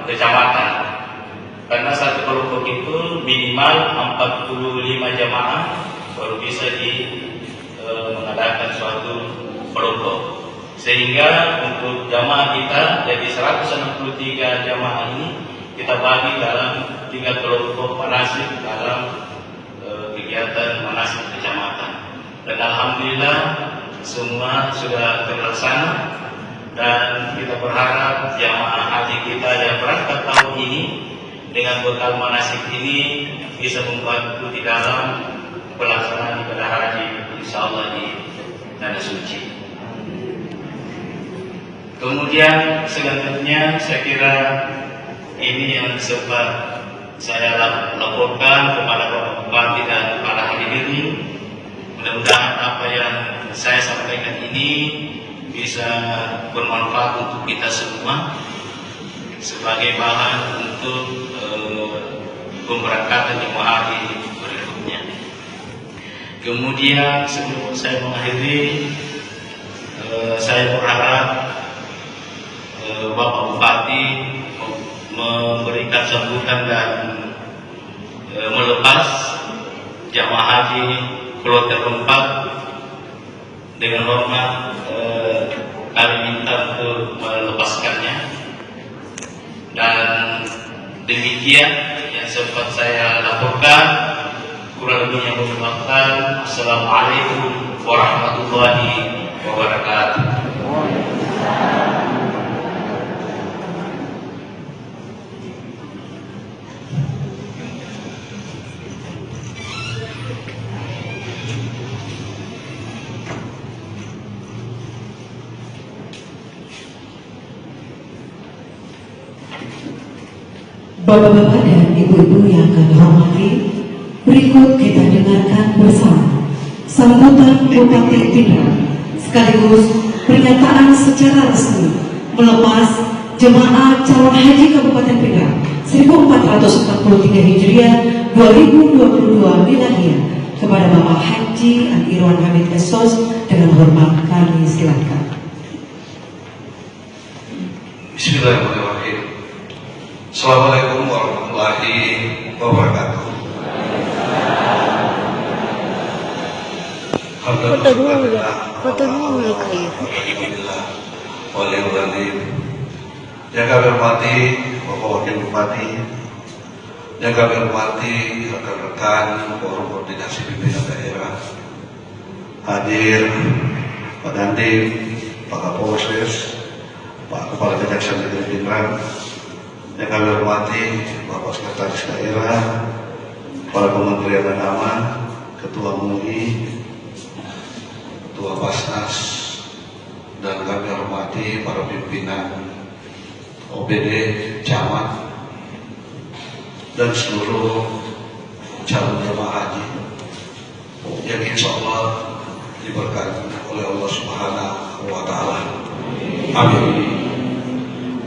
kecamatan. Karena satu kelompok itu minimal 45 jamaah baru bisa mengadakan suatu kelompok. Sehingga untuk jamaah kita jadi 163 jamaah ini kita bagi dalam 3 kelompok manasik dalam kegiatan manasik kecamatan. Dan alhamdulillah semua sudah terlaksana, dan kita berharap jamaah haji kita yang berangkat tahun ini dengan bekal manasik ini bisa membantu di dalam pelaksanaan ibadah haji insyaallah di tanah suci. Kemudian selanjutnya saya kira ini yang sempat saya laporkan kepada Bapak Bupati dan para hadirin. Mudah-mudahan apa yang saya sampaikan ini bisa bermanfaat untuk kita semua sebagai bahan untuk pemberangkatan jemaah haji berikutnya. Kemudian sebelum saya mengakhiri, saya berharap Bapak Bupati memberikan sambutan dan melepas jamaah haji kloter 4. Dengan hormat kami minta untuk melepaskannya. Dan demikian yang sempat saya laporkan. Kurang lebihnya mohon maaf. Assalamualaikum warahmatullahi wabarakatuh. Bapak-bapak dan ibu-ibu yang kami hormati, berikut kita dengarkan bersama sambutan Bupati Pindrang sekaligus pernyataan secara resmi melepas jemaah calon haji Kabupaten Pindrang 1443 Hijriah 2022 Miladiah kepada Bapak Haji Irwan Hamid Sos. Dengan hormat kami silakan. Bismillahirrahmanirrahim. Assalamualaikum warahmatullahi wabarakatuh. Alhamdulillah. Yang kami hormati Bapak Wakil Bupati, yang kami hormati rekan-rekan Forum Koordinasi Pimpinan Daerah, hadir Pak Dandim, Pak Kapolres, Pak Kepala Kejaksaan Negeri Pindrang, yang kami hormati Bapak Sekretaris Daerah, para Kementerian Agama, Ketua MUI, Ketua Basnas, dan kami hormati para pimpinan OPD, camat, dan seluruh calon jemaah haji yang insya Allah diberkati oleh Allah Subhanahu wa Ta'ala. Amin.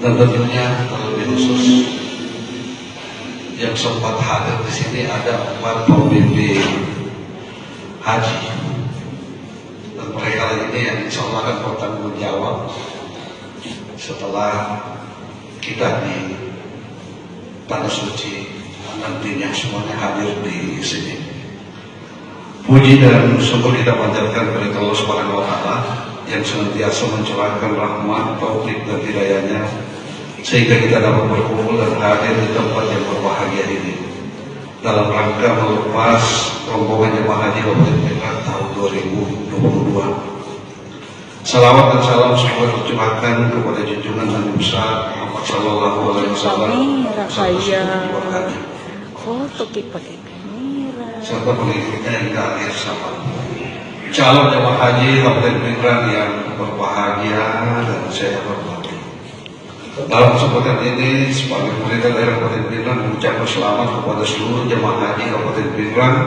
Dan tentunya terlebih khusus yang sempat hadir di sini ada 4 pembimbing haji, dan mereka ini yang insya Allah akan bertanggung jawab setelah kita di tanah suci nantinya semuanya hadir di sini. Puji dan syukur kita panjatkan kepada Allah Subhanahu wa Ta'ala yang senantiasa mencurahkan rahmat, taufik dan hidayahnya sehingga kita dapat berkumpul dan hadir di tempat yang berbahagia ini dalam rangka melepas rombongan jemaah haji Kabupaten Pindrang tahun 2022. Salawat dan salam semua tercurahkan kepada junjungan Nabi besar Muhammad Sallallahu Alaihi Wasallam serta pengikutnya hingga akhir zaman. Calon jemaah haji Kabupaten Pindrang yang berbahagia dan saya hormati. Dalam kesempatan ini, sebagai pemerintah daerah Kabupaten Pindrang mengucapkan selamat kepada seluruh jemaah haji Kabupaten Pindrang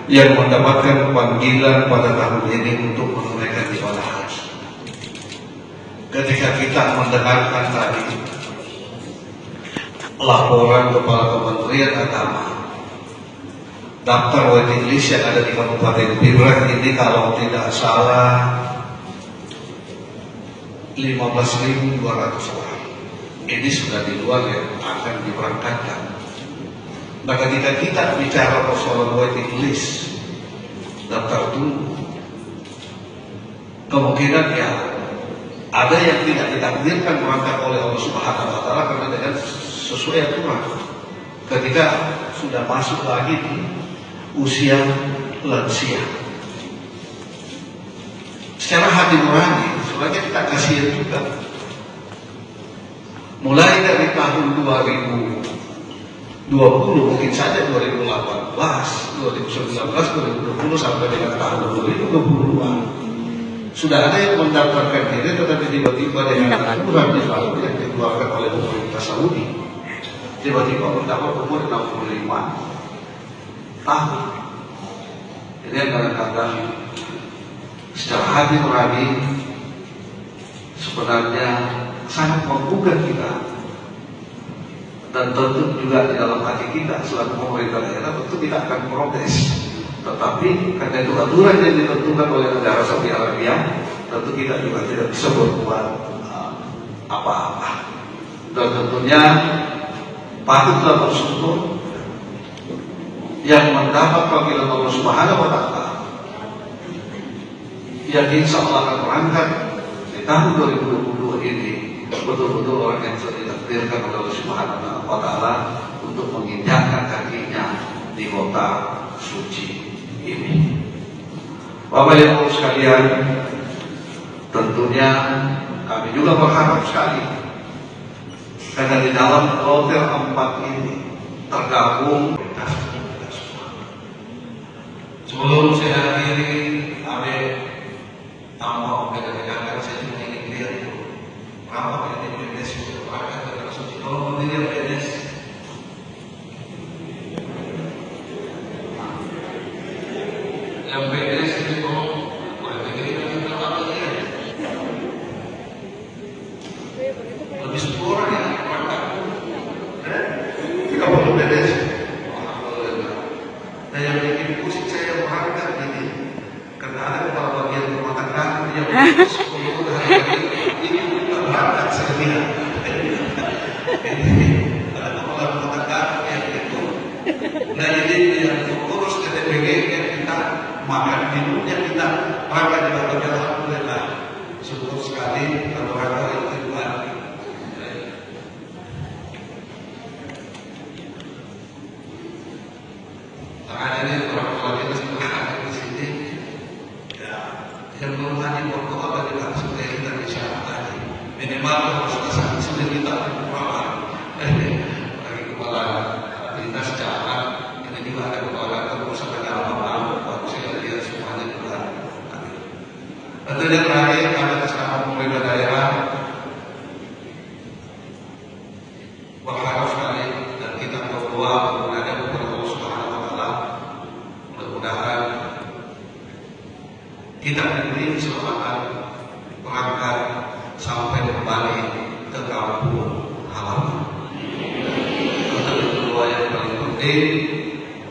yang mendapatkan panggilan pada tahun ini untuk menunaikan ibadah haji. Ketika kita mendengarkan tadi laporan Kepala Kementerian Agama, daftar waiting list yang ada di Kabupaten Pindrang ini kalau tidak salah 15.200 orang. ini sudah di luar yang akan diberangkatkan. Nah ketika kita bicara persoalan waiting list, daftar tunggu, kemungkinan ya ada yang tidak ditakdirkan berangkat oleh Allah Subhanahu wa Ta'ala karena dengan sesuai aturan. Ketika sudah masuk lagi di usia lansia, secara hati nurani, sebenarnya kita kasihan juga. Mulai dari tahun 2020, mungkin saja 2018, 2019, 2020 sampai dengan tahun 2022 sudah ada yang mendaftarkan diri, tetapi tiba-tiba dengan aturan yang dikeluarkan oleh pemerintah Saudi, tiba-tiba mendapat umur 65 tahun. Ini yang kadang-kadang secara hati nurani sebenarnya sangat menggugah kita, dan tentu juga di dalam hati kita selaku pemerintah daerah tentu tidak akan protes. Tetapi karena itu aturan yang ditentukan oleh negara Saudi Arabia, tentu kita juga tidak bisa berbuat apa-apa. Dan tentunya patutlah bersyukur yang mendapat panggilan Allah Subhanahu wa Ta'ala, yang insya Allah akan berangkat di tahun 2022 ini, betul-betul orang yang sudah ditakdirkan oleh Allah Subhanahu wa Ta'ala untuk menginjakkan kakinya di kota suci ini. Bapak Ibu sekalian, tentunya kami juga berharap sekali karena di dalam kloter 4 ini tergabung. Sebelum saya akhiri, kami tamu rekan-rekan saya juga ingin lihat berapa yang PNS itu berangkat ke tanah suci. Kalau mau dilihat PNS, yang PNS itu boleh begini kita apa ya? Lebih 10 orang yang berangkat. Kita perlu PNS. Dan yang bikin pusing saya berangkat ini karena ada kepala bagian rumah tangga yang 10 hari ini berangkat saya lihat. Ini ada kepala rumah tangga yang itu. Nah ini yang mengurus KTPG yang kita makan minumnya kita berangkat juga tapi alhamdulillah syukur sekali kalau berangkat itu Tuhan. Ada ini orang-orang yang sebenarnya di sini, ya, yang belum tadi pokok apa juga sudah kita bicara tadi. Minimal harus sudah kita berapa? Bagi kepala dinas jalan, ini juga ada kepala urusan negara apa? Saya lihat semuanya juga. Dan yang terakhir ada bersama pemerintah daerah berharap sekali dan kita berdoa kepada Allah Subhanahu wa Ta'ala, mudah-mudahan kita diberi keselamatan berangkat sampai kembali ke kampung halaman. Itu kedua yang paling penting.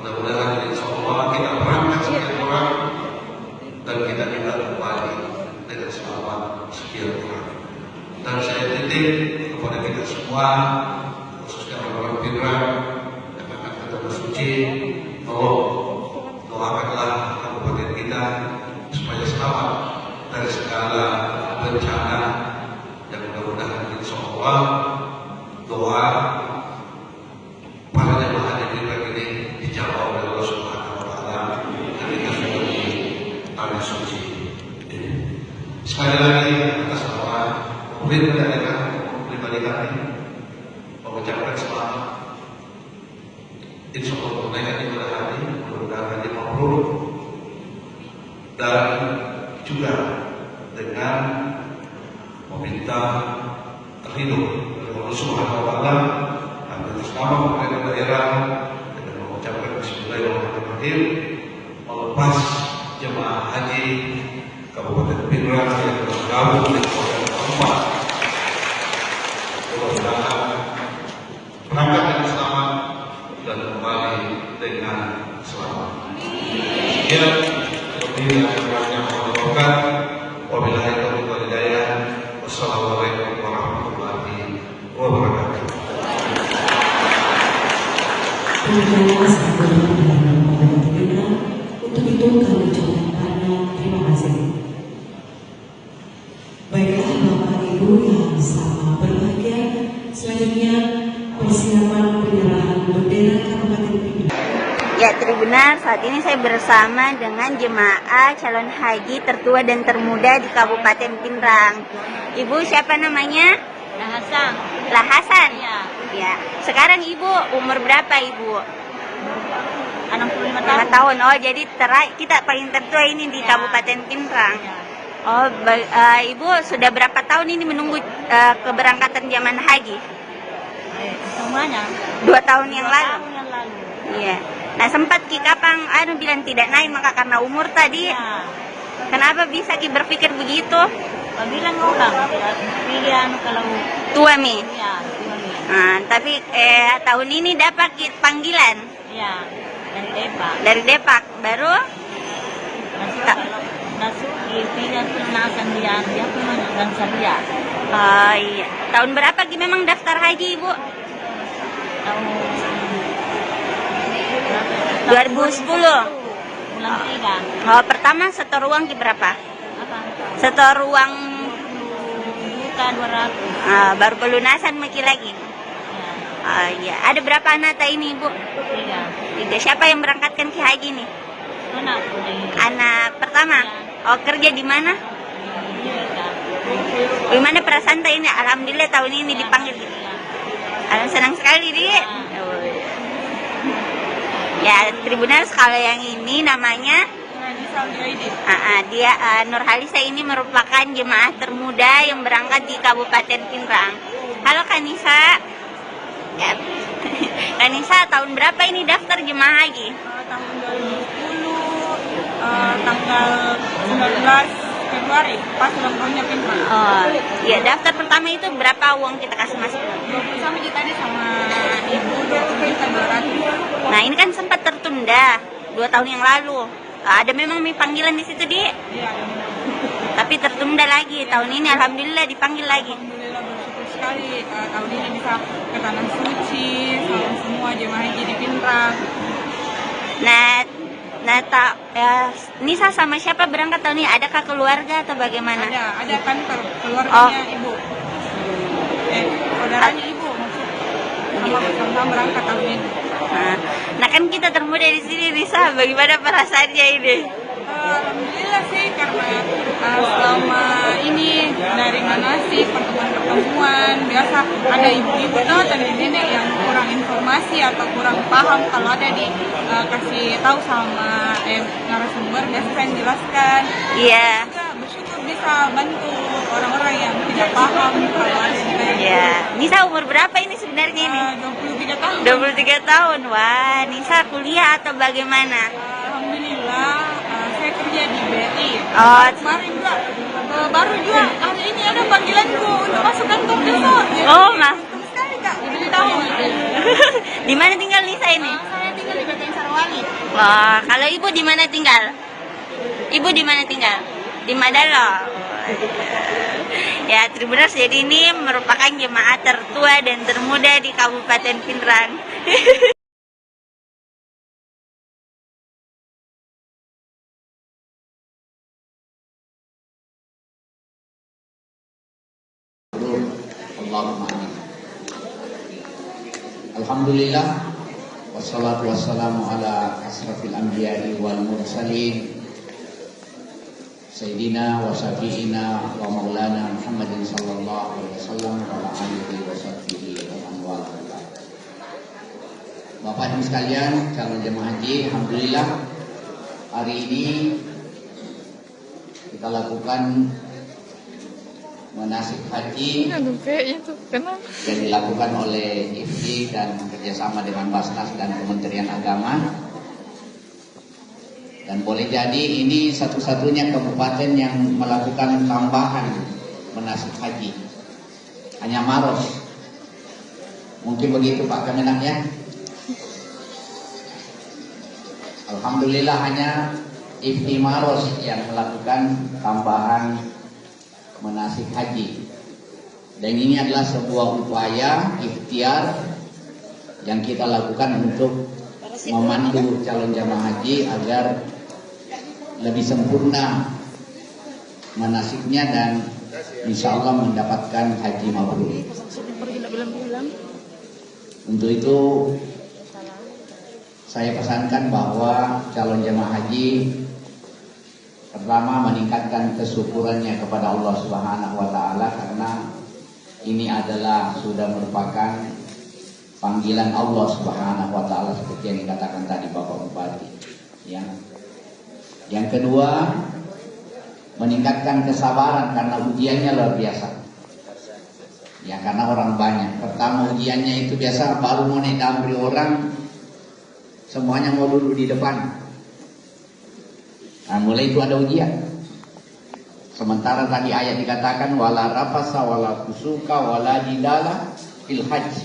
Mudah-mudahan insya Allah kita berangkat sekian orang dan kita juga kembali dengan selamat sekian orang. Dan saya titip kepada kita semua, khususnya orang-orang Pinrang yang akan ke tanah suci, doakanlah kabupaten kita supaya selamat dari segala bencana, yang mudah-mudahan insya Allah doa para jemaah yang Pinrang ini dijawab oleh Allah Subhanahu wa Ta'ala ketika sudah di tanah suci ini. Sekali lagi atas nama pemerintah daerah pribadi kami mengucapkan selamat. Insya Allah tunaikan ibadah haji, mudah-mudahan haji mabrur, dan juga dengan meminta ridho dari Allah Subhanahu wa Ta'ala atas nama pemerintah daerah dengan mengucapkan Bismillahirrahmanirrahim melepas jemaah haji Kabupaten Pinrang yang tergabung di Kloter 4. Mudah-mudahan berangkat dengan selamat dan kembali dengan selamat. Sekian, wabillahi taufiq wal hidayah. Wassalamualaikum warahmatullahi wabarakatuh. Demikianlah sambutan dari Bapak kita. Untuk itu kami ucapkan banyak terima kasih. Baiklah Bapak Ibu yang sama berbahagia, selanjutnya persiapan penyerahan bendera Kabupaten Pindrang. Ya, Tribunal, saat ini saya bersama dengan jemaah calon haji tertua dan termuda di Kabupaten Pindrang. Ibu siapa namanya? Hasan. Hasan. Iya. Ya. Sekarang Ibu umur berapa Ibu? 65 5 tahun. tahun. Oh, jadi kita paling tertua ini di Ya. Kabupaten Pindrang. Ya. Oh, Ibu sudah berapa tahun ini menunggu keberangkatan jamaah haji? Semuanya. 2 tahun yang 2 lalu. tahun yang lalu. Iya. Nah, sempat Ki Kapang bilang tidak naik maka karena umur tadi. Ya. Kenapa bisa Ki berpikir begitu? Bilang orang pilih kalau Tua Mi. ya, pilih. Nah, tapi tahun ini dapat panggilan Ya, dari Depak. dari Depak baru. Masuk di pilihan pelunasan dia punya dan saya. Oh iya. Tahun berapa Ki memang daftar haji Ibu? Tahun 2010. bulan 3. Oh, pertama setor uang Ki berapa? Apa? Setor uang Juta 200. baru pelunasan Maki lagi. Ya, Oh iya. Ada berapa anak ini Ibu? 3. 3. Siapa yang berangkatkan Ki haji nih? Anakku di Anak pertama. Oh, kerja di mana? Gimana perasaan tak ini? Alhamdulillah tahun ini dipanggil. Senang sekali, Di. Oh, iya. Ya, Tribunals kalau yang ini namanya dia Nur Halisa ini merupakan jemaah termuda yang berangkat di Kabupaten Pindrang. Halo Kanisa. Ya. Kanisa, tahun berapa ini daftar jemaah haji? Tahun 2010 tanggal 19 Februari pas ulang tahunnya Pindrang. Oh, ya daftar pertama itu berapa uang kita kasih masuk? 20 sama kita tadi sama ibu 200. Nah, ini kan sempat tertunda 2 tahun yang lalu. Ada memang panggilan di situ, Di. Iya. Tapi tertunda lagi. Tahun ini alhamdulillah dipanggil lagi. Alhamdulillah bersyukur sekali tahun ini bisa ke Tanah Suci sama semua jemaah haji di Pindrang. Nisa sama siapa berangkat tahun ini? Adakah keluarga atau bagaimana? Ada kan keluarganya ibu. Saudaranya ibu maksud sama berangkat tahun ini. Nah kan kita termuda di sini, Nisa. Bagaimana perasaannya ini? Alhamdulillah sih karena selama ini dari manasik pertemuan biasa ada ibu-ibu dan nenek yang kurang informasi atau kurang paham, kalau ada kasih tahu sama narasumber biasa saya jelaskan. Iya. Juga bersyukur bisa bantu orang-orang yang tidak paham kalau ada di kayak Iya. Nisa umur berapa ini sebenarnya ini? 23 tahun. 23 tahun. Wah, Nisa kuliah atau bagaimana? Alhamdulillah saya kerja di BRI. Oh, Kemarin juga baru juga hari ini ada panggilanku untuk masuk kantor besok. Oh, Mas. Untung sekali Kak, udah ditahun. Di mana tinggal Nisa ini? Saya tinggal di Beteng Sarawali. Wah, kalau ibu di mana tinggal? Ibu di mana tinggal? Di Madalo. Ya, Tribuners, jadi ini merupakan jemaah tertua dan termuda di Kabupaten Pindrang. Allahumma amin. Alhamdulillah wassalatu wassalamu ala asrafil anbiya'i wal mursalin Sayyidina wa syafi'ina wa maulana Muhammadin sallallahu alaihi wasallam wa ala alihi wa sahbihi wa man wala. Bapak Ibu sekalian, calon jemaah haji, alhamdulillah hari ini kita lakukan manasik haji yang dilakukan oleh IFI dan kerjasama dengan Basnas dan Kementerian Agama. Dan boleh jadi ini satu-satunya kabupaten yang melakukan tambahan manasik haji. Hanya Maros. Mungkin begitu Pak Kemenak ya. Alhamdulillah hanya IFI Maros yang melakukan tambahan manasik haji. Dan ini adalah sebuah upaya ikhtiar yang kita lakukan untuk memandu calon jamaah haji agar lebih sempurna manasiknya dan insya Allah mendapatkan haji mabrur. Untuk itu saya pesankan bahwa calon jamaah haji pertama meningkatkan kesyukurannya kepada Allah Subhanahu wa taala, karena ini adalah sudah merupakan panggilan Allah Subhanahu wa taala seperti yang dikatakan tadi Bapak Bupati. Ya. Yang kedua, meningkatkan kesabaran karena ujiannya luar biasa. Ya, karena orang banyak. Pertama ujiannya itu biasa baru mau naik damri orang, semuanya mau duduk di depan. Nah, mulai itu ada ujian. Sementara tadi ayat dikatakan wala rafasa wala fusuka wala jidala fil haji.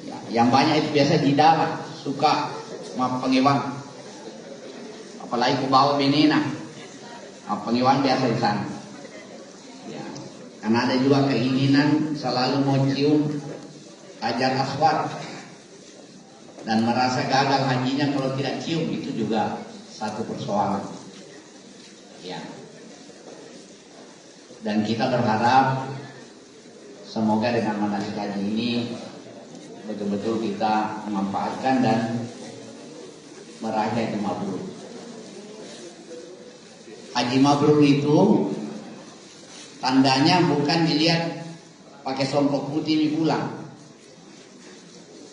Ya, yang banyak itu biasa jidala, suka pengiwan. Apalagi ku bawa benena. Pengiwan biasa di sana. Ya. Karena ada juga keinginan selalu mau cium hajar aswad dan merasa gagal hajinya kalau tidak cium, itu juga satu persoalan. Ya. Dan kita berharap semoga dengan manasik haji ini betul-betul kita memanfaatkan dan meraih haji mabrur. Haji mabrur itu tandanya bukan dilihat pakai sompok putih ini pulang,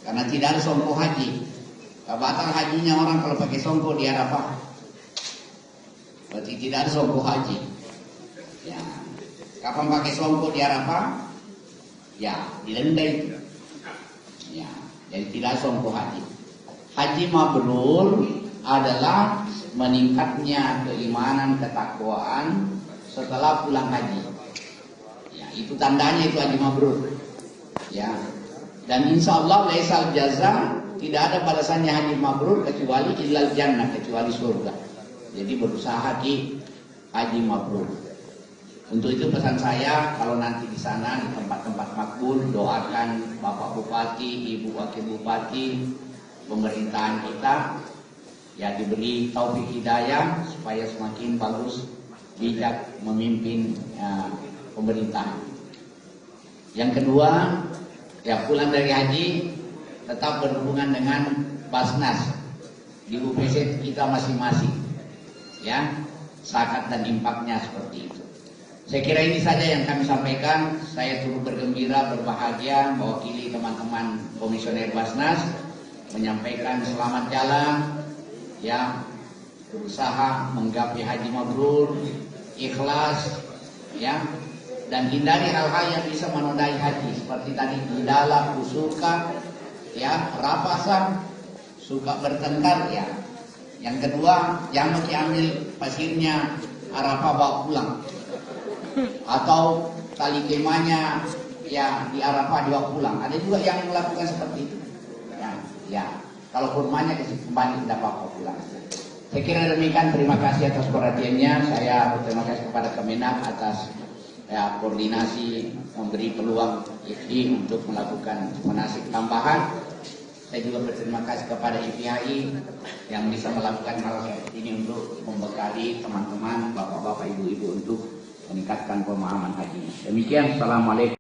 karena tidak ada sompok haji. Batal hajinya orang kalau pakai sompok di Arafah, berarti tidak ada sompok haji. Ya. Kapan pakai sompok di Arafah? Ya, di Lendai. Ya, jadi tidak ada sompok haji. Haji mabrur adalah meningkatnya keimanan, ketakwaan setelah pulang haji. Ya, itu tandanya itu haji mabrur. Ya. Dan insya Allah laisal jaza, tidak ada balasannya haji mabrur kecuali illal jannah, kecuali surga. Jadi berusaha di haji mabrur. Untuk itu pesan saya, kalau nanti di sana di tempat-tempat makbul, doakan Bapak Bupati, Ibu Wakil Bupati, pemerintahan kita ya diberi taufik hidayah supaya semakin bagus, bijak memimpin pemerintahan. Yang kedua, ya pulang dari haji tetap berhubungan dengan Basnas di UPC kita masing-masing, ya, zakat dan infaknya seperti itu. Saya kira ini saja yang kami sampaikan. Saya turut bergembira, berbahagia mewakili teman-teman komisioner Basnas menyampaikan selamat jalan, ya, berusaha menggapai haji mabrur, ikhlas, ya, dan hindari hal-hal yang bisa menodai haji seperti tadi jidala, fusuka, ya, rapasan, suka bertengkar, ya. Yang kedua, jangan diambil pasirnya Arafah bawa pulang, atau tali kemahnya ya di Arafah dibawa pulang. Ada juga yang melakukan seperti itu. Ya, kalau kurmanya kembali tidak apa-apa pulang. Saya kira demikian. Terima kasih atas perhatiannya. Saya berterima kasih kepada Kemenak atas koordinasi memberi peluang IFI untuk melakukan manasik tambahan. Saya juga berterima kasih kepada IPHI yang bisa melakukan hal seperti ini untuk membekali teman-teman, bapak-bapak, ibu-ibu untuk meningkatkan pemahaman haji. Demikian, assalamualaikum.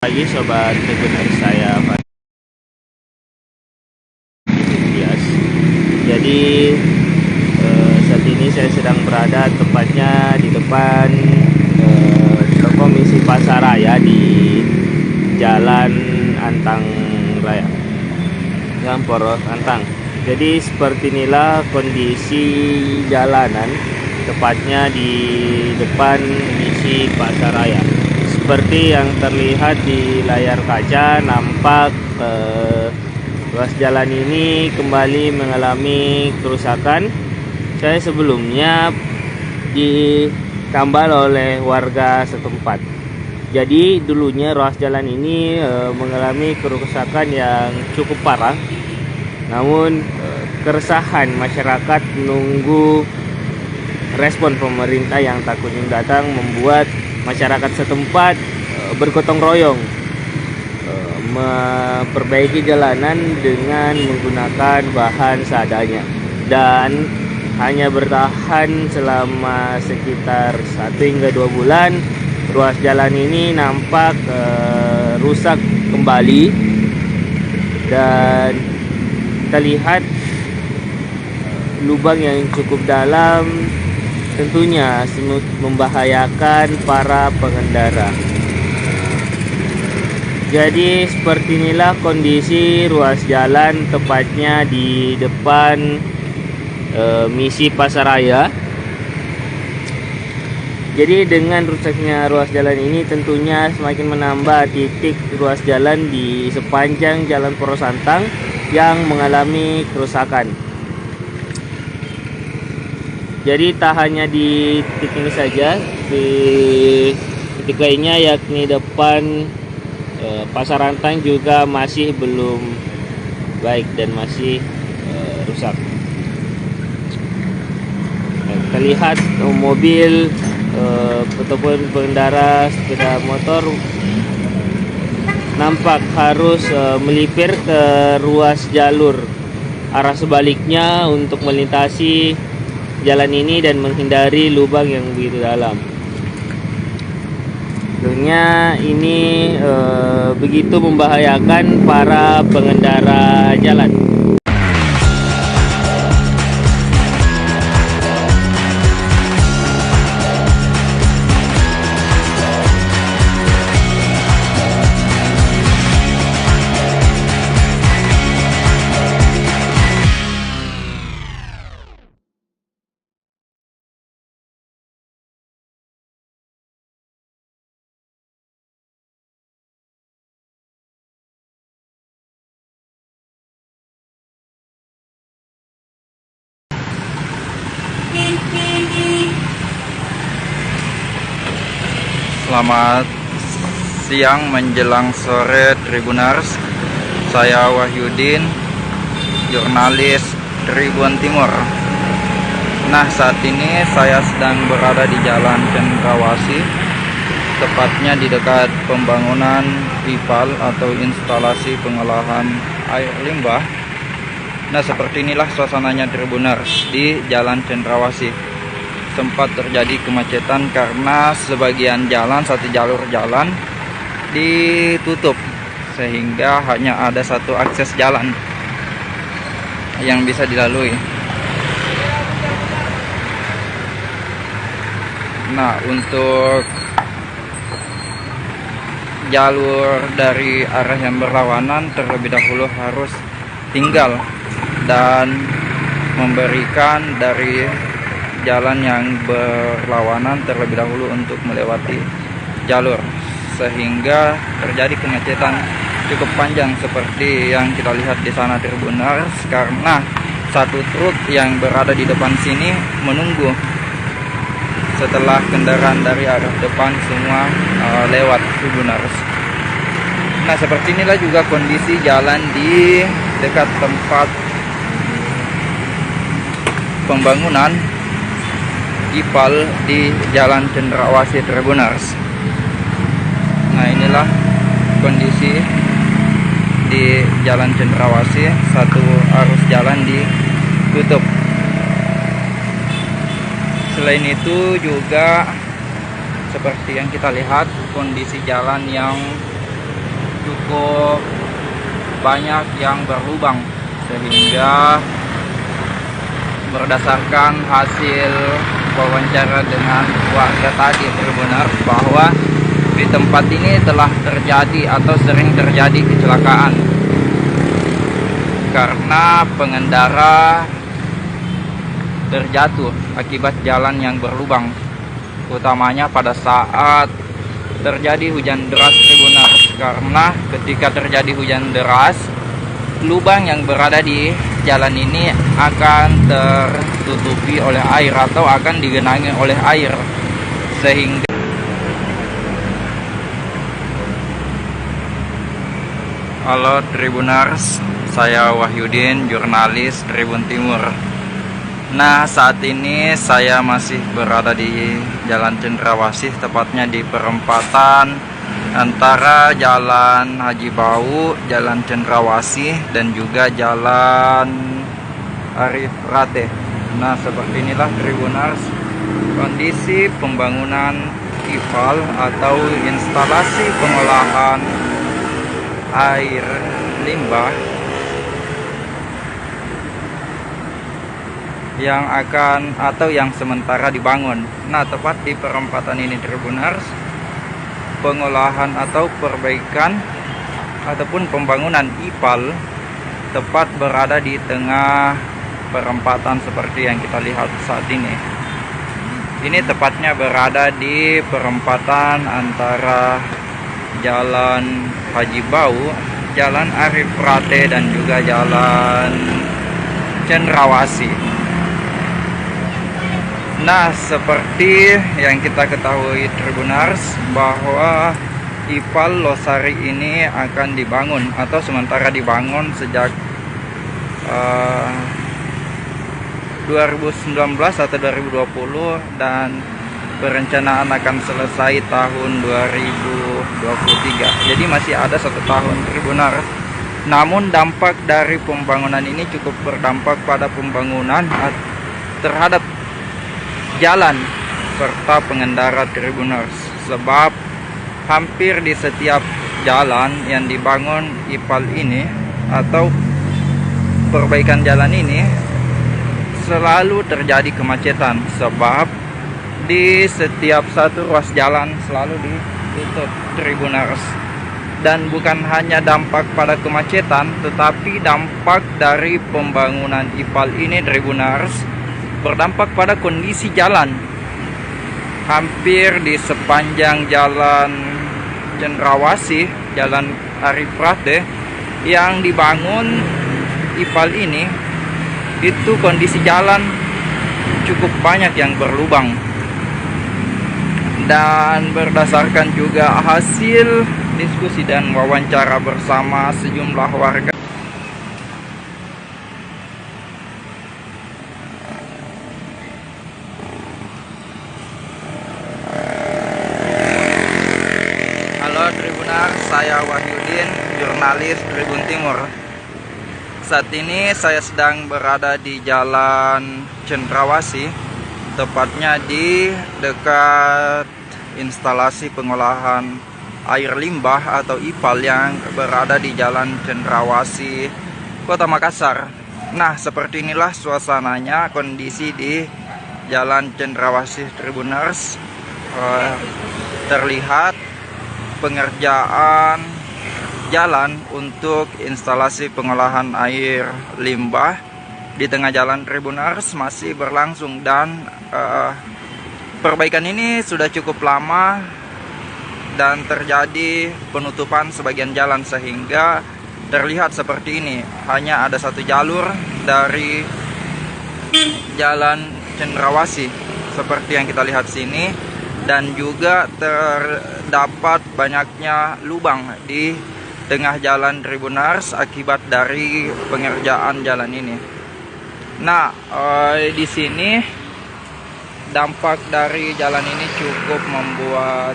Pagi sobat webinar saya Pak Dias. Jadi saat ini saya sedang berada tepatnya di depan Komisi Pasaraya di Jalan Antang Raya, Jalan Poros Antang. Jadi seperti inilah kondisi jalanan tepatnya di depan Komisi Pasaraya. Seperti yang terlihat di layar kaca, nampak ruas jalan ini kembali mengalami kerusakan. Saya sebelumnya ditambal oleh warga setempat. Jadi dulunya ruas jalan ini mengalami kerusakan yang cukup parah. Namun keresahan masyarakat menunggu respon pemerintah yang tak kunjung datang membuat masyarakat setempat bergotong royong memperbaiki jalanan dengan menggunakan bahan seadanya, dan hanya bertahan selama sekitar 1 hingga 2 bulan. Ruas jalan ini nampak rusak kembali dan terlihat lubang yang cukup dalam, tentunya membahayakan para pengendara. Jadi seperti inilah kondisi ruas jalan, tepatnya di depan Misi Pasaraya. Jadi dengan rusaknya ruas jalan ini tentunya semakin menambah titik ruas jalan di sepanjang Jalan Poros Santang yang mengalami kerusakan. Jadi tak hanya di titik ini saja, di titik lainnya yakni depan Pasar Rantang juga masih belum baik dan masih rusak. Terlihat mobil ataupun pengendara sepeda motor nampak harus melipir ke ruas jalur arah sebaliknya untuk melintasi jalan ini dan menghindari lubang yang begitu dalam. Tentunya ini begitu membahayakan para pengendara jalan. Selamat siang menjelang sore Tribuners. Saya Wahyudin, jurnalis Tribun Timur. Nah, saat ini saya sedang berada di Jalan Cendrawasih, tepatnya di dekat pembangunan IPAL atau instalasi pengolahan air limbah. Nah, seperti inilah suasananya Tribuners di Jalan Cendrawasih. Sempat terjadi kemacetan karena sebagian jalan, satu jalur jalan ditutup, sehingga hanya ada satu akses jalan yang bisa dilalui. Nah, untuk jalur dari arah yang berlawanan terlebih dahulu harus tinggal dan memberikan dari jalan yang berlawanan terlebih dahulu untuk melewati jalur, sehingga terjadi kemacetan cukup panjang seperti yang kita lihat di sana Tribuners, karena satu truk yang berada di depan sini menunggu setelah kendaraan dari arah depan semua lewat Tribuners. Nah, seperti inilah juga kondisi jalan di dekat tempat pembangunan IPAL di Jalan Cendrawasih Tribuners. Nah, inilah kondisi di Jalan Cendrawasih, satu arus jalan ditutup. Selain itu juga seperti yang kita lihat, kondisi jalan yang cukup banyak yang berlubang, sehingga berdasarkan hasil wawancara dengan warga tadi Tribuners, bahwa di tempat ini telah terjadi atau sering terjadi kecelakaan karena pengendara terjatuh akibat jalan yang berlubang, utamanya pada saat terjadi hujan deras Tribuners. Karena ketika terjadi hujan deras, lubang yang berada di jalan ini akan tertutupi oleh air atau akan digenangi oleh air, sehingga halo Tribuners, saya Wahyudin, jurnalis Tribun Timur. Nah, saat ini saya masih berada di Jalan Cendrawasih, tepatnya di perempatan antara Jalan Haji Bau, Jalan Cendrawasih, dan juga Jalan Arif Rate. Nah, seperti inilah Tribuners kondisi pembangunan IPAL atau instalasi pengolahan air limbah yang akan atau yang sementara dibangun. Nah, tepat di perempatan ini Tribuners, pengolahan atau perbaikan ataupun pembangunan IPAL tepat berada di tengah perempatan seperti yang kita lihat saat ini. Ini tepatnya berada di perempatan antara Jalan Haji Bau, Jalan Arif Rate, dan juga Jalan Cendrawasih. Nah, seperti yang kita ketahui Tribuners, bahwa IPAL Losari ini akan dibangun atau sementara dibangun sejak 2019 atau 2020, dan perencanaan akan selesai tahun 2023. Jadi masih ada 1 tahun Tribuners. Namun dampak dari pembangunan ini cukup berdampak pada pembangunan terhadap jalan serta pengendara Tribuners, sebab hampir di setiap jalan yang dibangun IPAL ini atau perbaikan jalan ini selalu terjadi kemacetan, sebab di setiap satu ruas jalan selalu ditutup Tribuners. Dan bukan hanya dampak pada kemacetan, tetapi dampak dari pembangunan IPAL ini Tribuners berdampak pada kondisi jalan. Hampir di sepanjang Jalan Cendrawasih, Jalan Arif Rate yang dibangun IPAL ini, itu kondisi jalan cukup banyak yang berlubang. Dan berdasarkan juga hasil diskusi dan wawancara bersama sejumlah warga, saya Wahyudin, jurnalis Tribun Timur. Saat ini saya sedang berada di Jalan Cendrawasih, tepatnya di dekat instalasi pengolahan air limbah atau IPAL yang berada di Jalan Cendrawasih, Kota Makassar. Nah, seperti inilah suasananya, kondisi di Jalan Cendrawasih Tribuners. Terlihat pengerjaan jalan untuk instalasi pengolahan air limbah di tengah jalan Tribuners masih berlangsung, dan perbaikan ini sudah cukup lama dan terjadi penutupan sebagian jalan sehingga terlihat seperti ini. Hanya ada 1 jalur dari Jalan Cendrawasih seperti yang kita lihat sini, dan juga terdapat banyaknya lubang di tengah jalan Tribuners akibat dari pengerjaan jalan ini. Nah, di sini dampak dari jalan ini cukup membuat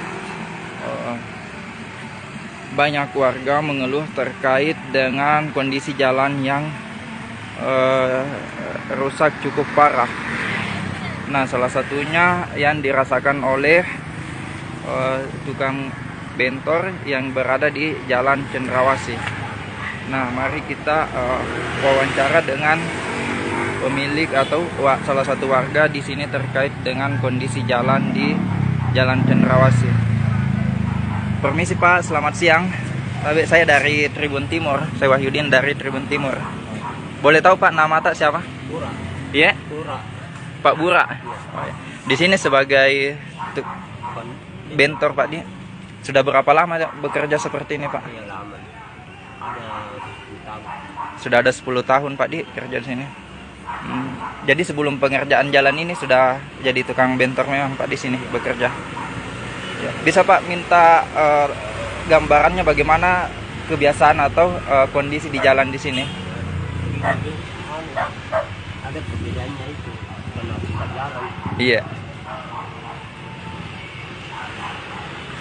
banyak warga mengeluh terkait dengan kondisi jalan yang rusak cukup parah. Nah, salah satunya yang dirasakan oleh tukang bentor yang berada di Jalan Cendrawasih. Nah, mari kita wawancara dengan pemilik atau salah satu warga di sini terkait dengan kondisi jalan di Jalan Cendrawasih. Permisi Pak, selamat siang. Saya dari Tribun Timur, saya Wahyudin dari Tribun Timur. Boleh tahu Pak nama tak siapa? Bura. Iya? Bura. Pak Bura. Oh, ya. Di sini sebagai bentor Pak, dia sudah berapa lama bekerja seperti ini Pak? Iya, lama. Ada 10 tahun. Sudah ada 10 tahun Pak di kerja di sini. Jadi sebelum pengerjaan jalan ini sudah jadi tukang bentor memang Pak di sini bekerja. Ya. Bisa Pak minta gambarannya bagaimana kebiasaan atau kondisi di jalan di sini? Ada perbedaannya itu. rusak jalan. Iya.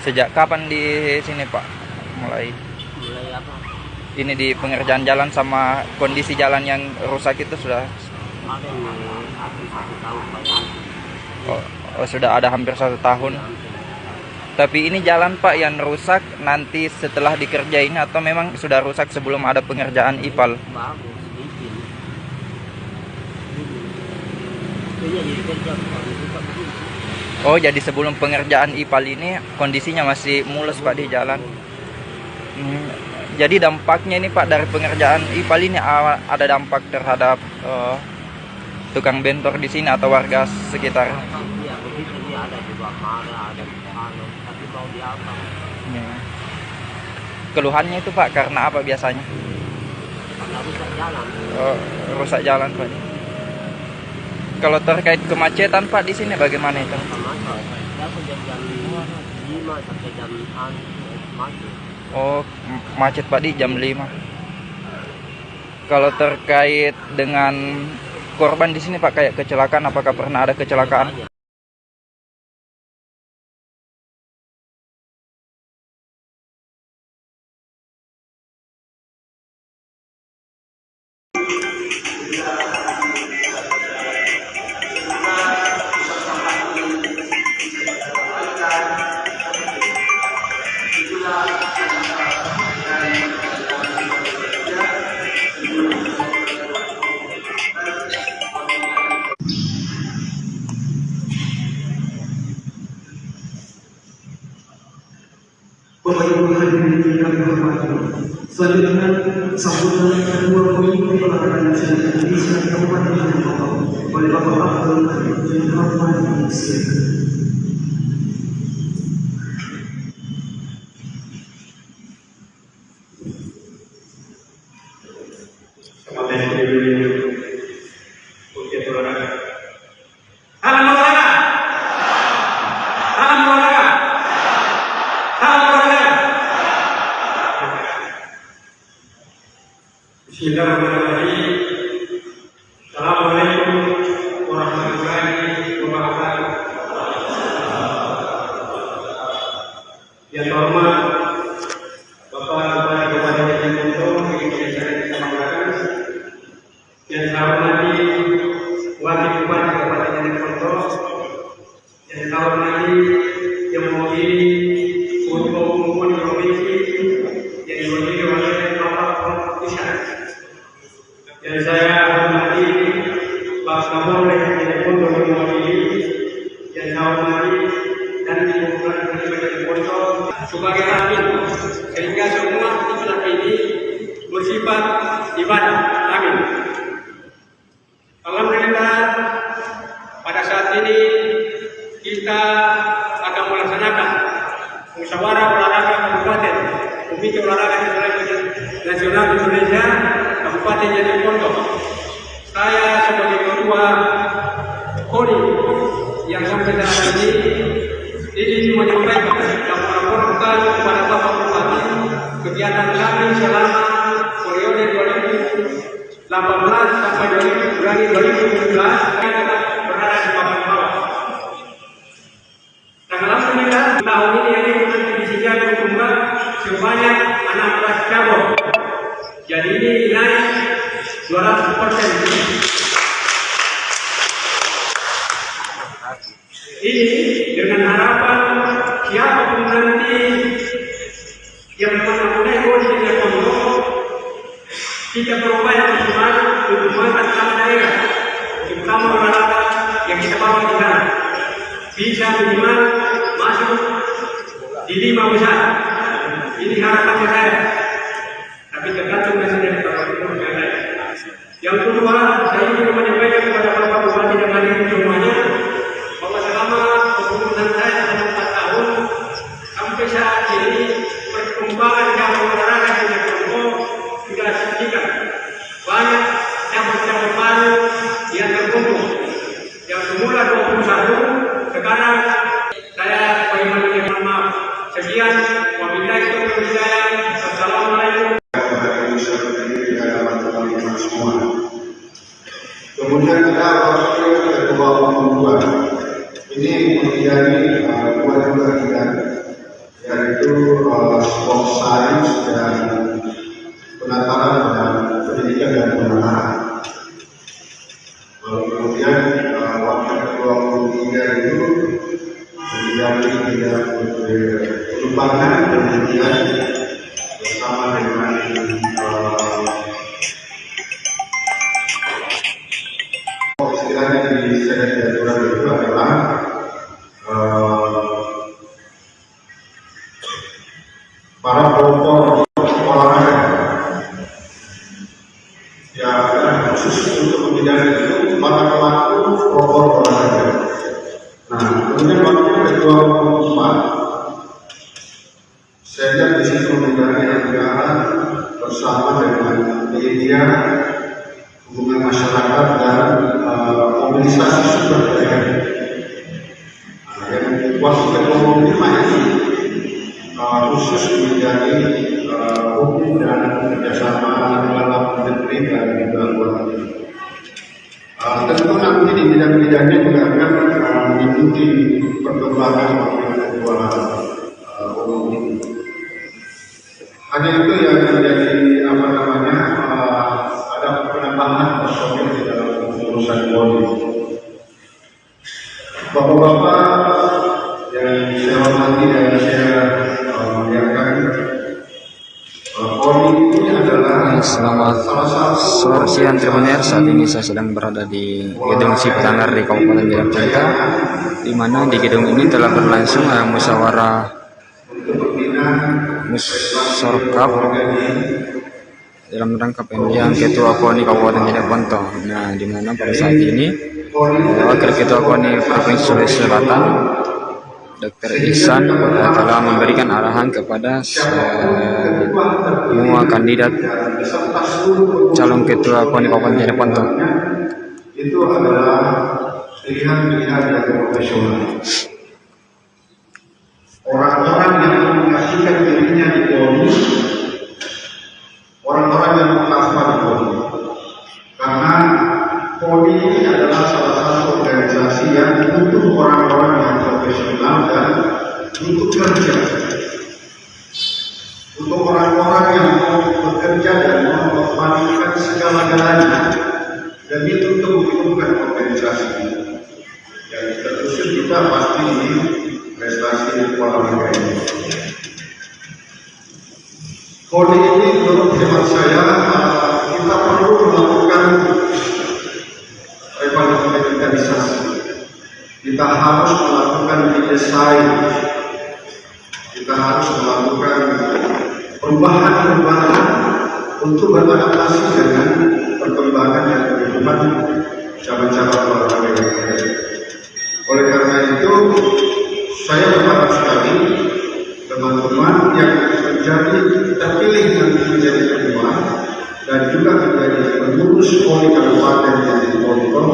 Sejak kapan di sini Pak? Mulai Apa? ini di pengerjaan jalan sama kondisi jalan yang rusak itu sudah Ada yang hampir 1 tahun Pak. sudah ada hampir 1 tahun. Tapi ini jalan Pak yang rusak nanti setelah dikerjain atau memang sudah rusak sebelum ada pengerjaan IPAL? Bagus, bikin. Iya, jadi kerja kalau rusak begini. Oh, jadi sebelum pengerjaan IPAL ini kondisinya masih mulus Pak di jalan. Jadi dampaknya ini Pak dari pengerjaan IPAL ini ada dampak terhadap tukang bentor di sini atau warga sekitar? Iya, begitu ini ada juga marah, ada anu, tapi mau diapa? Ya. Keluhannya itu Pak karena apa biasanya? Karena rusak jalan. Rusak jalan Pak. Kalau terkait kemacetan Pak di sini bagaimana itu? Sama ya jam 5 sampai jam 6 macet. Oh, macet Pak di jam 5. Kalau terkait dengan korban di sini Pak kayak kecelakaan, apakah pernah ada kecelakaan? Banyak. Bapak Ibu hadirin yang kami hormati, selanjutnya sambutan kedua pemimpin olahraga nasional Indonesia Kabupaten Mojokerto oleh Bapak Abdul Qadir yang hormati sekalian. Bismillahirrahmanirrahim. Assalamualaikum warahmatullahi wabarakatuh. Yang terhormat Bapak Bupati Kabupaten Mojokerto yang biasa kita banggakan, yang saya hormati Wakil Bupati Kabupaten Mojokerto, yang saya hormati yang mewakili Ketua Umum Provinsi yang diwakili oleh Bapak Pusat. Dan saya hormati Pak Kapolres Mojokerto yang mewakili, yang saya hormati dan diumumkan Kabupaten Mojokerto sebagai hakim, sehingga semua putusan ini bersifat ibadah. Amin. Alhamdulillah, pada saat ini kita akan melaksanakan musyawarah olahraga kabupaten, Komite Olahraga Nasional Indonesia Kabupaten Mojokerto. Saya sebagai ketua KONI yang sampai saat ini menyampaikan dan melaporkan kepada Bapak Bupati kegiatan kami selama periode 2018 sampai 2017 kita tetap berada di papan bawah. Dan alhamdulillah tahun ini yang nanti disediakan berkembang sebanyak 16 cabur. Jadi ini naik 200%. Ini dengan harapan siapapun nanti yang mengenai kondisi Mojokerto, kita berupaya maksimal untuk mengangkat daerah, terutama olahraga yang kita bawa di sana, bisa minimal masuk di 5 besar. Ini harapan saya. Tapi tergantung dari Bapak Ibu sekalian. Yang kedua, saya ingin menyampaikan kepada Bapak Bupati dan hadirin semuanya bahwa selama kepengurusan saya selama 4 tahun sampai saat ini perkembangan cabang olahraga di Mojokerto sudah signifikan. Banyak cabang-cabang baru yang terbentuk. Yang semula 21, sekarang saya bagaimana mohon maaf. Sekian, wabillahi taufiq wal hidayah. sains dan penataran dan pendidikan dan penataran. Kemudian wakil ketua komisi 3 itu menjadi tidak melupakan kemudian bersama dengan istilahnya di sekretariat itu adalah para pelopor olahraga ya khusus untuk bidang itu para pelaku pelopor olahraga. Nah, kemudian waktu ketua umum 4 saya lihat di situ menjalani anggaran bersama dengan media, hubungan masyarakat dan mobilisasi sumber daya. Nah, yang waktu ketua umum 5 ini khusus menjadi hukum dan kerjasama dalam menteri dan juga luar negeri. Tentu nanti di bidang-bidangnya juga akan mengikuti perkembangan wakil ketua umum ini. Hanya itu yang menjadi ada penambahan personil di dalam urusan PONI. Bapak-bapak yang saya hormati dan saya muliakan, PONI ini adalah Selamat sore siang Tribuners. Saat ini saya sedang berada di Gedung Ciptanar di Kabupaten Jayapura, di mana di gedung ini telah berlangsung musyawarah Musyorkap dalam rangka pemilihan Ketua PONI Kabupaten Jayapura. Nah, di mana pada saat ini Wakil Ketua PONI Provinsi Sulawesi Selatan Dr. Ihsan telah memberikan arahan kepada semua kandidat calon Ketua PONI Kabupaten Jayapura. Itu adalah pilihan-pilihan yang profesional. Orang-orang yang mengasihkan dirinya di PONI, orang-orang yang mengkafar di PONI. Karena PONI ini adalah salah satu organisasi yang butuh orang-orang yang profesional dan butuh kerja. Untuk orang-orang yang mau bekerja dan mau mengorbankan segala-galanya, dan itu membutuhkan organisasi. Yang terusir kita pasti ini prestasi olahraga ini. PONI ini menurut hemat saya kita perlu melakukan revitalisasi. Kita harus melakukan redesign. Kita harus melakukan perubahan-perubahan untuk beradaptasi dengan perkembangan yang berkembang cara-cara olahraga yang ada. Oleh karena itu, saya berharap sekali teman-teman yang terpilih nanti menjadi ketua dan juga menjadi pengurus PONI Kabupaten yang dikontrol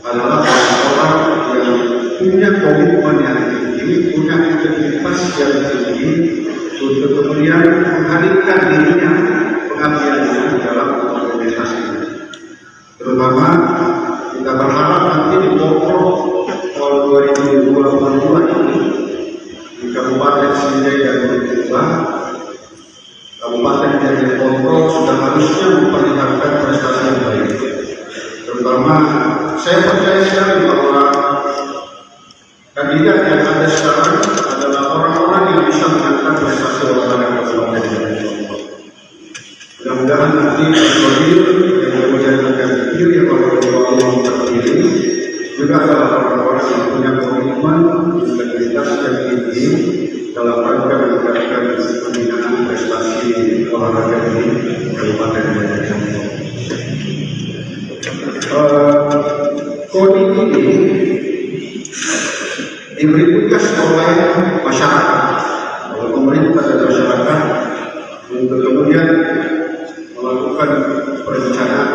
adalah orang-orang yang punya komitmen yang tinggi, punya integritas yang tinggi untuk kemudian menghadirkan dirinya, pengabdiannya dalam organisasi. Terutama kita berharap nanti di pokok tahun 2022 ini di Kabupaten Sinjai dan Bukitba, Kabupaten Jayapura sudah harusnya memperlihatkan prestasi yang baik. Terutama saya percaya sekali bahwa kandidat yang ada sekarang adalah orang-orang yang bisa mengangkat prestasi olahraga Kabupaten Jayapura. Mudah-mudahan nanti Kodir yang kemudian akan dipilih oleh ketua umum terpilih juga adalah orang-orang yang punya komitmen, integritas yang tinggi dalam rangka meningkatkan pembinaan prestasi olahraga di Kabupaten Jayapura. KONI ini diberi tugas oleh masyarakat, oleh pemerintah dan masyarakat untuk kemudian melakukan perencanaan,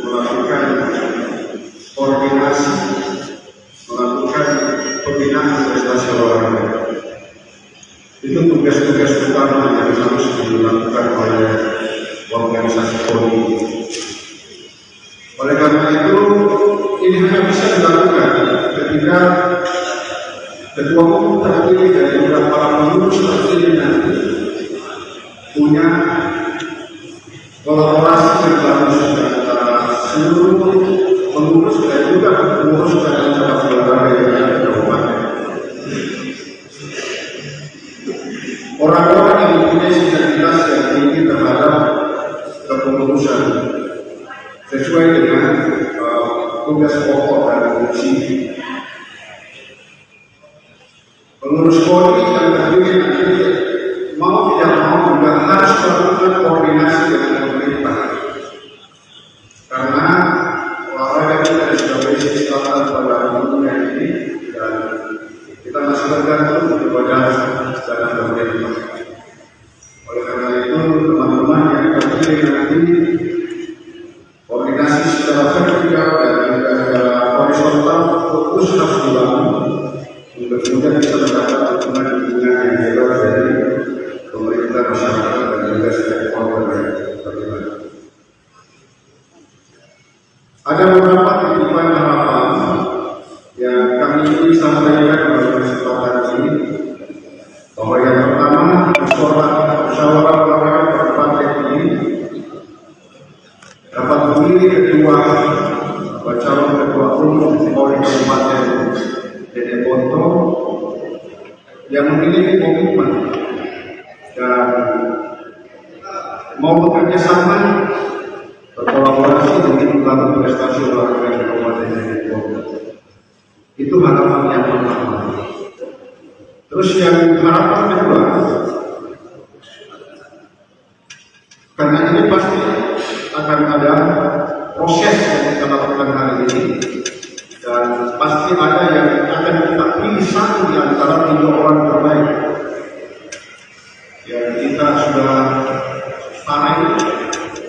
melakukan koordinasi, melakukan pembinaan prestasi olahraga. Itu tugas-tugas utama yang harus dilakukan oleh organisasi PONI. Oleh karena itu, ini hanya bisa dilakukan ketika ketua umum terpilih dari para pengurus terpilih nanti punya kolaborasi yang bagus antara seluruh pengurus dan juga pengurus dan cabang olahraga yang ada di kabupaten. Orang-orang yang mempunyai sensitivitas yang tinggi terhadap kepengurusan sesuai dengan tugas pokok dan fungsi. Pengurus KONI yang terdiri nanti mau tidak mau juga harus melakukan koordinasi dengan pemerintah, karena olahraga kita di Sulawesi Selatan pada umumnya ini dan kita masih bergantung kepada dana pemerintah. Oleh karena itu teman-teman yang terpilih nanti koordinasi secara vertikal dan juga secara horizontal fokus harus dibangun untuk kemudian bisa mendapat dukungan yang jelas dari pemerintah, masyarakat dan juga stakeholder yang terlibat. Ada beberapa titipan harapan yang kami ingin sampaikan dalam kesempatan ini, bahwa yang pertama musyawarah olahraga kabupaten ini dapat memilih calon ketua umum Polri Kabupaten Dede Ponto yang memiliki komitmen dan mau bekerja sama berkolaborasi dengan membangun prestasi olahraga di Kabupaten Dede Ponto. Itu harapan yang pertama. Terus yang harapan kedua, karena ini pasti akan ada proses yang kita lakukan hari ini, dan pasti ada yang akan kita pilih satu di antara 3 orang terbaik yang kita sudah tarik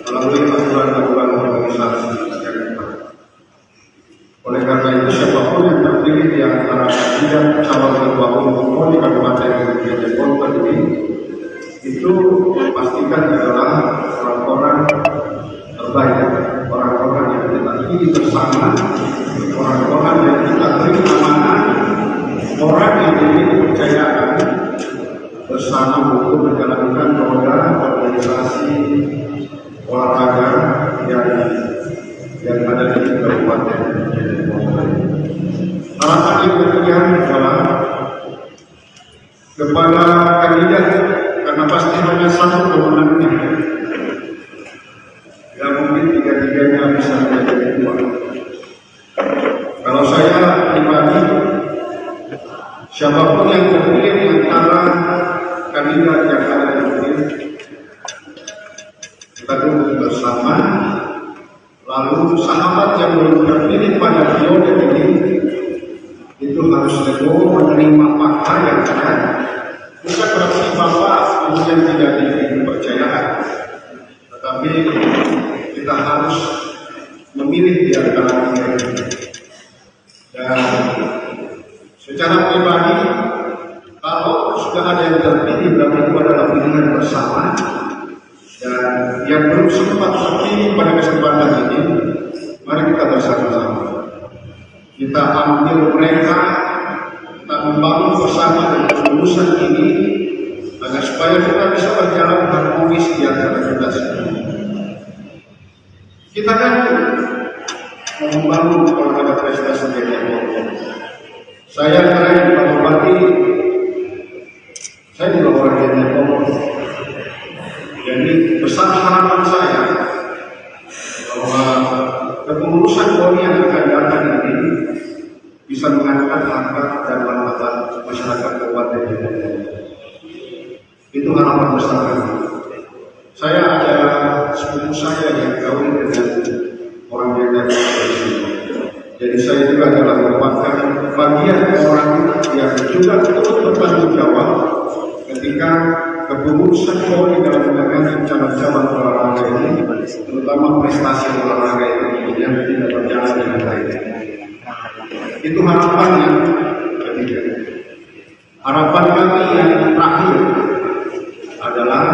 melalui aturan-aturan organisasi yang kita. Oleh karena itu siapapun yang terpilih di antara kandidat calon ketua umum di Kabupaten Dede Ponto ini, itu pastikan adalah orang-orang terbaik, orang-orang yang kita pilih bersama, orang-orang yang kita beri amanah, orang yang dimiliki kepercayaan bersama untuk menjalankan roda organisasi olahraga yang ada di Kabupaten Dede Ponto. Harapan yang ketiga adalah kepada kandidat, karena pasti hanya satu pemenangnya. Ya mungkin 3-3-nya bisa menjadi ketua. Kalau saya pribadi, siapapun yang terpilih antara kandidat yang ada di sini, kita duduk bersama. Lalu sahabat yang belum terpilih pada periode ini itu harus teguh menerima fakta yang ada. Bukan berarti Bapak kemudian tidak diberi kepercayaan, tetapi kita harus memilih di antara tiga ini. Dan secara pribadi, kalau sudah ada yang terpilih, berarti itu adalah pilihan bersama. Dan yang belum sempat terpilih pada kesempatan ini, mari kita bersama-sama. Kita ambil mereka, kita membangun bersama dengan kelulusan ini, agar supaya kita bisa berjalan harmonis di antara kita semua. Kita kan membangun olahraga prestasi Dede Ponto. Saya keren Pak Bupati, saya juga orang Dede Ponto. Jadi besar harapan saya bahwa kepengurusan KONI yang akan datang ini bisa mengangkat harkat dan martabat masyarakat Kabupaten Dede Ponto. Itu harapan besar kami. Saya ada sepupu saya yang kawin dengan orang Dede Ponto di sini. Jadi saya juga adalah merupakan bagian orang yang juga turut bertanggung jawab ketika kepengurusan KONI dalam menangani cabang-cabang olahraga ini, terutama prestasi olahraga ini yang tidak berjalan dengan baik. Itu harapan yang ketiga. Harapan kami yang terakhir adalah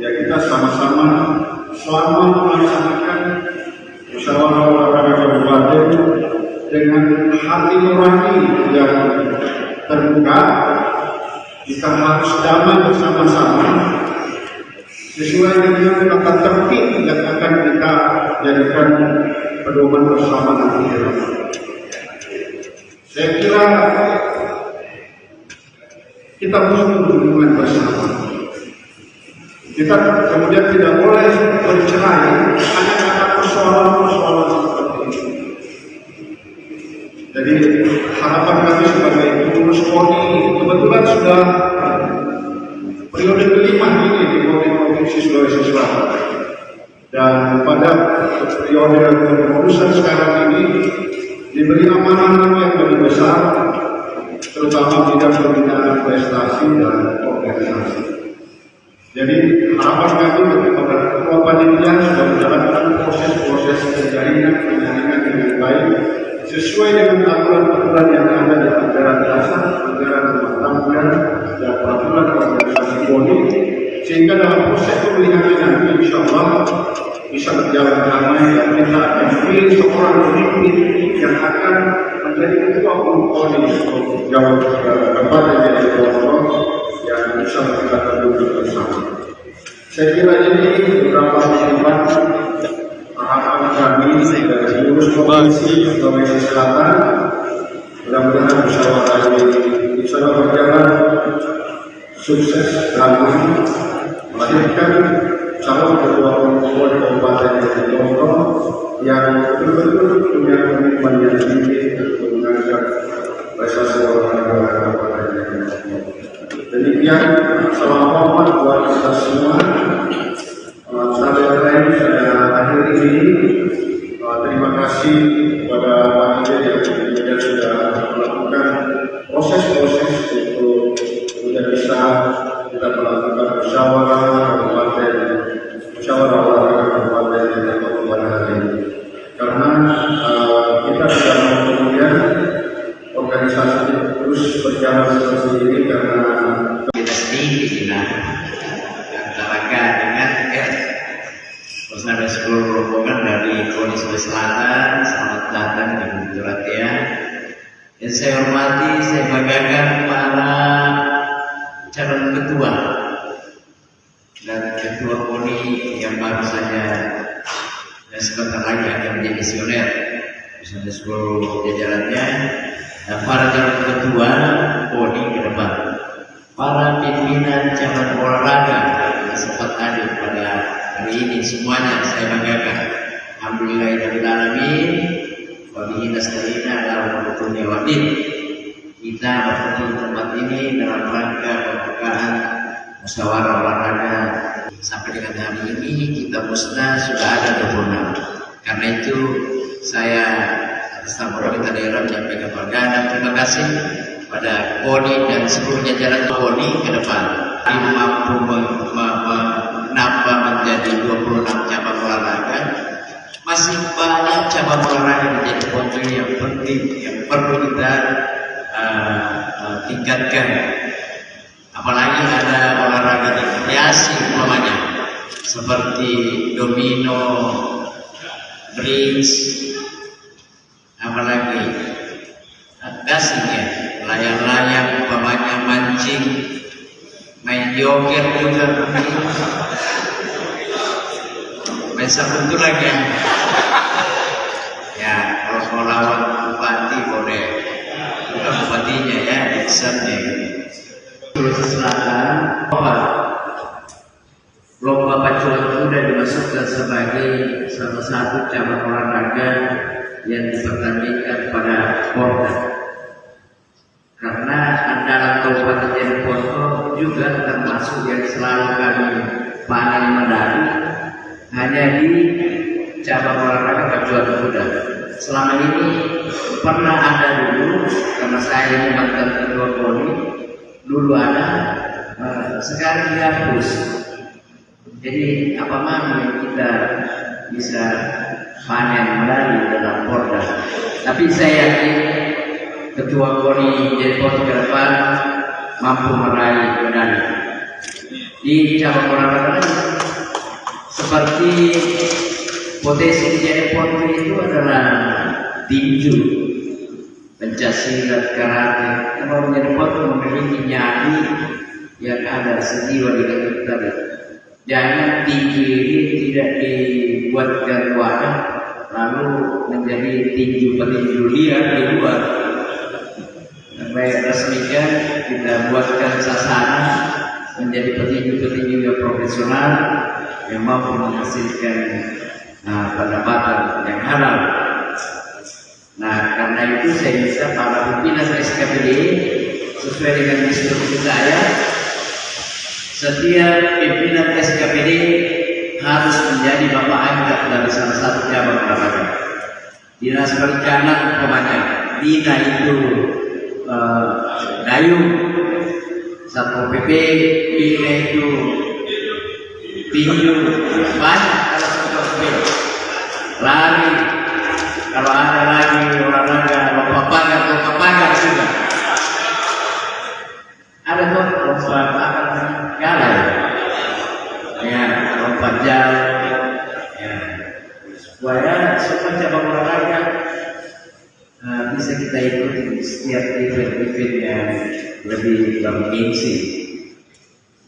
ya kita sama-sama selama melaksanakan musyawarah olahraga kabupaten dengan hati nurani yang terbuka. Kita harus damai bersama-sama sesuai dengan tata tertib yang akan kita jadikan pedoman bersama nanti. Saya kira kita butuh hubungan bersama. Kita kemudian tidak boleh bercerai hanya karena persoalan-persoalan seperti ini. Jadi harapan kami sebagai pengurus KONI kebetulan sudah periode kelima ini di KONI Provinsi Sulawesi Selatan. Dan pada periode kepengurusan sekarang ini diberi amanah yang lebih besar, terutama bidang pembinaan prestasi dan organisasi. Jadi harapan kami kepada ketua panitia sudah menjalankan proses-proses penjaringan dengan baik sesuai dengan aturan-aturan yang ada di anggaran dasar, anggaran rumah tangga, dan peraturan organisasi KONI, sehingga dalam proses pemilihan nanti insya Allah bisa berjalan damai dan kita akan memilih seorang pemimpin yang akan menjadi ketua umum KONI Jawa Barat dan jadi ketua yang bisa kita duduk bersama. Saya kira ini beberapa harapan kami dari seluruh provinsi Sulawesi Selatan. Mudah-mudahan musyawarah ini bisa berjalan sukses dan melahirkan calon ketua umum Kabupaten Jayapura yang betul-betul punya komitmen yang tinggi untuk mengangkat prestasi olahraga Kabupaten Jayapura. Demikian, assalamualaikum buat kita semua. Saya akhir ini terima kasih kepada panitia yang sudah melakukan proses-proses untuk bisa kita melakukan musyawarah olahraga Kabupaten Jayapura pada hari ini. Karena kita tidak mau kemudian organisasi terus berjalan seperti ini karena kita sedikit olahraga dengan terus ada 10 rombongan dari KONI Sulawesi Selatan. Selamat datang di Bukit Ratia. Yang saya hormati, saya banggakan para calon ketua dan ketua KONI yang baru saja dan sebentar lagi akan menjadi misioner bersama seluruh jajarannya, dan para calon ketua KONI ke depan, para pimpinan cabang olahraga yang sempat hadir pada hari ini, semuanya saya banggakan. Alhamdulillahirrahmanirrahim. Wabillahi nasta'in ala umuri wadin. Kita berkumpul di tempat ini dalam rangka pembukaan musyawarah olahraga. Sampai dengan hari ini kita musnah sudah ada 26. Karena itu saya atas nama pemerintah daerah menyampaikan penghargaan terima kasih pada KONI dan seluruh jajaran KONI ke depan mampu menambah menjadi 26 cabang olahraga. Masih banyak cabang olahraga menjadi poin yang penting yang perlu kita tingkatkan. Apalagi ada olahraga rekreasi umpamanya seperti domino, bridge, apalagi gasing ya, layang-layang, umpamanya mancing, main joker juga, main sabun lagi ya. Kalau mau lawan bupati boleh, bukan bupatinya ya, desainnya. Sulawesi Selatan, lomba pacuan kuda dimasukkan sebagai salah satu cabang olahraga yang dipertandingkan pada Porda. Karena andalan Kabupaten Jayapura juga termasuk yang selalu kami panen medali hanya di cabang olahraga pacuan kuda. Selama ini pernah ada dulu, karena saya ini mantan ketua KONI, dulu ada, sekarang dihapus. Jadi apa mana kita bisa panen medali dalam Porda. Tapi saya yakin ketua KONI Jayapura ke depan mampu meraih medali di cabang olahraga seperti potensi di Jayapura itu adalah tinju, pencaksilat, karate. Kalau Jayapura memiliki nyali yang ada sejiwa dengan kita Jangan tinggi ini tidak dibuatkan wadah lalu menjadi tinju-petinju liar di luar. Baik resmikan, kita buatkan sasaran menjadi petinju-petinju yang profesional yang mampu menghasilkan pendapatan yang halal. Nah, karena itu saya minta para pimpinan SKPD sesuai dengan instruksi saya, setiap pimpinan SKPD harus menjadi bapak angkat dari salah satu cabang olahraga. Dinas Perikanan umpamanya, Bina itu dayung, Satpol PP, Bina itu tinju, banyak kalau Satpol PP, lari, kalau ada lagi olahraga lompat pagar juga. Ada tuh lompat gala ya, lompat jauh ya, supaya semua cabang olahraga bisa kita ikuti setiap event-event yang lebih bergengsi.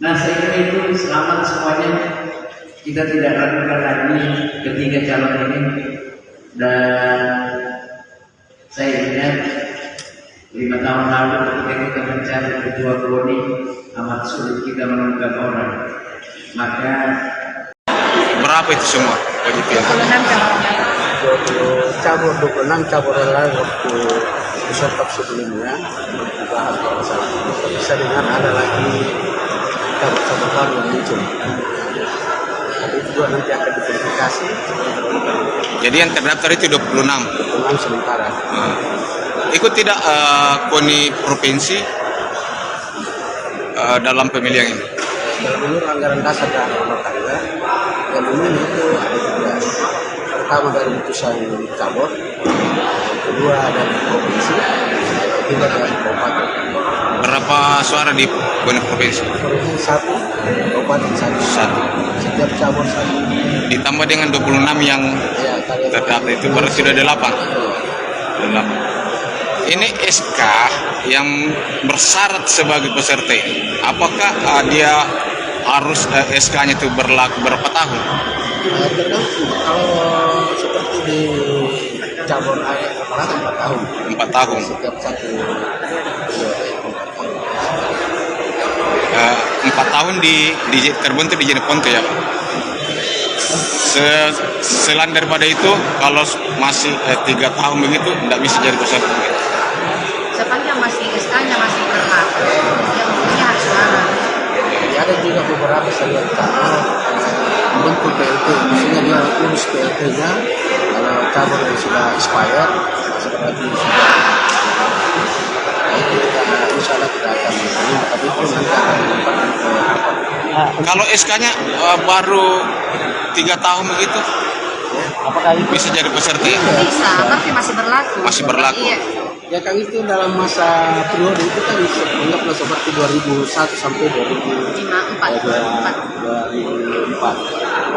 Nah, saya kira itu selamat semuanya. Kita tidak ragukan lagi ketiga calon ini, dan saya ingat 5 tahun lalu ketika kita mencari ketua KONI amat sulit kita menemukan orang. Maka berapa itu semua? 26 cabur olahraga waktu World sebelumnya dibahas bersama. Bisa dengar ada lagi cabur baru yang muncul. Tapi itu juga nanti akan diverifikasi. Jadi yang terdaftar itu 26 sementara. Ikut tidak KONI provinsi dalam pemilihan ini? Menurut anggaran dasar dan rumah tangga yang memilih itu ada 3. Pertama dari putusan cabur, yang kedua dari provinsi, yang ketiga dari kabupaten. Berapa suara di KONI provinsi? Provinsi 1, kabupaten 1. Setiap cabur 1. Ditambah dengan 26 yang terdaftar itu berarti sudah 8. Ini SK yang bersyarat sebagai peserta ini, apakah dia harus SK-nya itu berlaku berapa tahun? Tergantung. Kalau seperti di cabur air rata 4 tahun. 4 tahun. Setiap satu. 4 tahun terbentuk di Jeneponto ya Pak. Selain daripada itu, kalau masih 3 tahun begitu, tidak bisa jadi peserta. Sepanjang masih SK-nya masih berlaku, yang punya hak suara. Ada juga beberapa saya lihat membentuk PLT, maksudnya dia urus PLT-nya kalau cabur yang sudah expired, seperti sudah. Nah, itu kita insya Allah tidak akan menerima, tapi itu nanti akan menempatkan ke Kalau SK-nya baru 3 tahun begitu, apakah itu bisa jadi peserta? Bisa, tapi masih berlaku. Masih berlaku. Iya. ya kan itu dalam masa periode itu kan anggaplah seperti 2001 sampai 2004.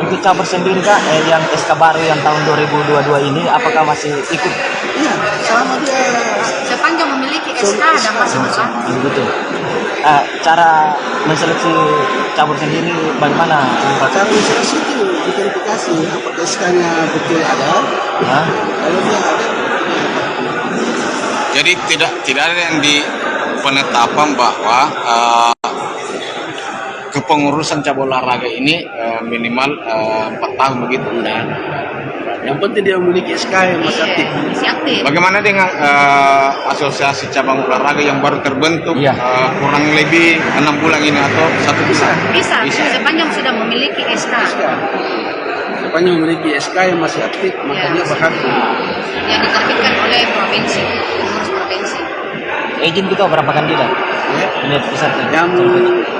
Untuk cabur sendiri Kak, yang SK baru yang tahun 2022 ini apakah masih ikut? Iya, selama dia sepanjang memiliki SK dan masih berlaku. Betul. Cara menseleksi cabur sendiri bagaimana? Cara menseleksi itu diverifikasi apakah SK-nya betul ada. Kalau dia ada. Jadi tidak ada yang di penetapan bahwa kepengurusan cabur olahraga ini minimal 4 tahun begitu. Yang penting dia memiliki SK yang masih aktif. Masih aktif. Bagaimana dengan asosiasi cabang olahraga yang baru terbentuk kurang lebih 6 bulan ini atau 1 bulan? Bisa. Sepanjang sudah memiliki SK. Sepanjang memiliki SK yang masih aktif, makanya berhak. Yang diterbitkan oleh provinsi, pengurus provinsi. Izin kita berapa kandidat? Ya. Ini peserta. Yang